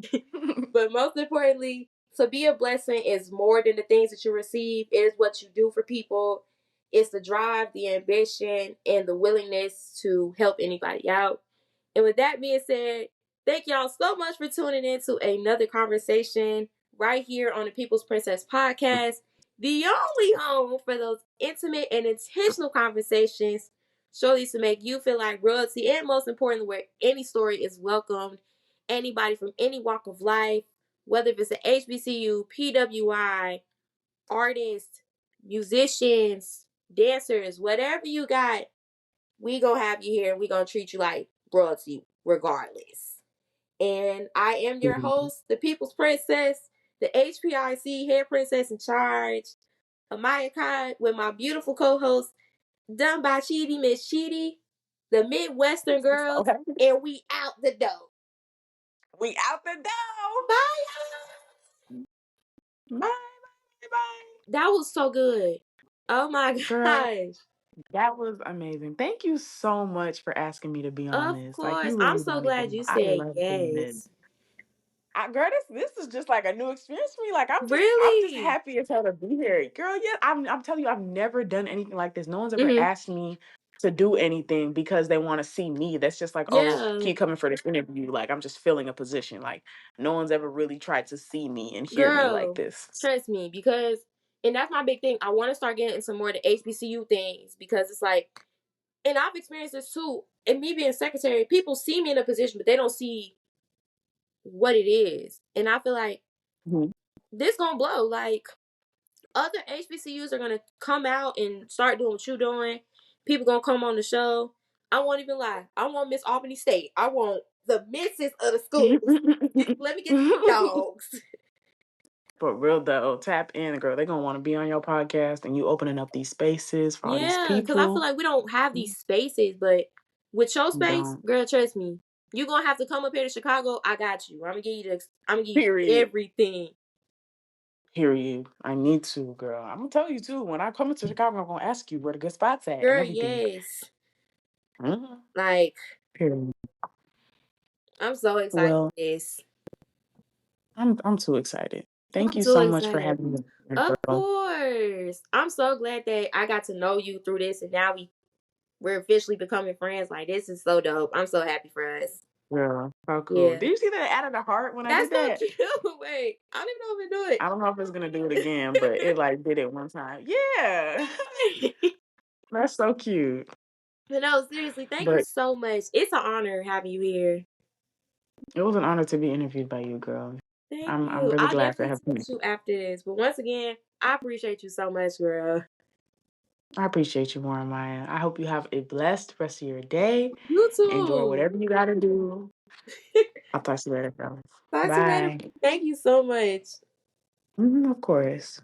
But most importantly, to be a blessing is more than the things that you receive. It is what you do for people. It's the drive, the ambition, and the willingness to help anybody out. And with that being said, thank y'all so much for tuning in to another conversation right here on the People's Princess podcast, the only home for those intimate and intentional conversations, surely to make you feel like royalty, and most importantly, where any story is welcomed. Anybody from any walk of life, whether if it's an HBCU, PWI, artists, musicians, dancers, whatever you got, we gonna have you here and we gonna treat you like royalty regardless. And I am your host, the People's Princess, the HPIC Hair Princess in Charge, Amaya Khan, with my beautiful co-host, DonebyChidi, Miss Chidi, the Midwestern girls, Okay. and we out the door. We out the door. Bye. Bye, bye, bye. That was so good. Oh my Girl, gosh. that was amazing. Thank you so much for asking me to be on Of this. Like, course. you I'm really so don't even glad know. you I said love doing it. yes. Girl, this is just like a new experience for me. Like I'm just Really? happy as hell to be here. Girl, yeah, I'm telling you, I've never done anything like this. No one's ever Mm-hmm. asked me to do anything because they want to see me. That's just like, oh, Yeah. can you come in for this interview? Like I'm just filling a position. Like no one's ever really tried to see me and hear me like Girl, this. trust me, because and that's my big thing. I want to start getting into more of the HBCU things because it's like, and I've experienced this too. And me being secretary, people see me in a position, but they don't see what it is. And I feel like Mhm. this gonna blow. Like, other HBCUs are gonna come out and start doing what you're doing. People gonna come on the show. I won't even lie. I want Miss Albany State. I want the misses of the schools. Let me get the dogs. For real though, tap in, girl. They're gonna want to be on your podcast and you opening up these spaces for all these Yeah, because I feel people. like we don't have these spaces, but with your You space, don't. girl, trust me, you're gonna have to come up here to Chicago. I got you. I'm gonna give you Period. everything. Period. I need to, girl. I'm gonna tell you too. When I come into Chicago, I'm gonna ask you where the good spots at and Girl, everything. yes. Mhm. Like, Period. I'm so excited Well, for this. I'm too excited. Thank I'm you too so much for excited. having me, here, Of girl. course. I'm so glad that I got to know you through this and now we're officially becoming friends. Like, this is so dope. I'm so happy for us. Girl, so cool. Yeah. Did you see that it added a heart when I That's did so that? cute. Wait, I don't even know if I do I don't know if it's gonna do it again, but it like did it one time. Yeah, it. that's so cute. But no, seriously, thank you But so much. It's an honor having you here. it was an honor to be interviewed by you, girl. Thank I'm you. really I'll glad to definitely have you. text you after this. But once again, I appreciate you so much, girl. I appreciate you more, Maya. I hope you have a blessed rest of your day. You Enjoy too. whatever you gotta do. I'll talk to you later, girl. Talk to you later. Bye. Thank you so much. Of course.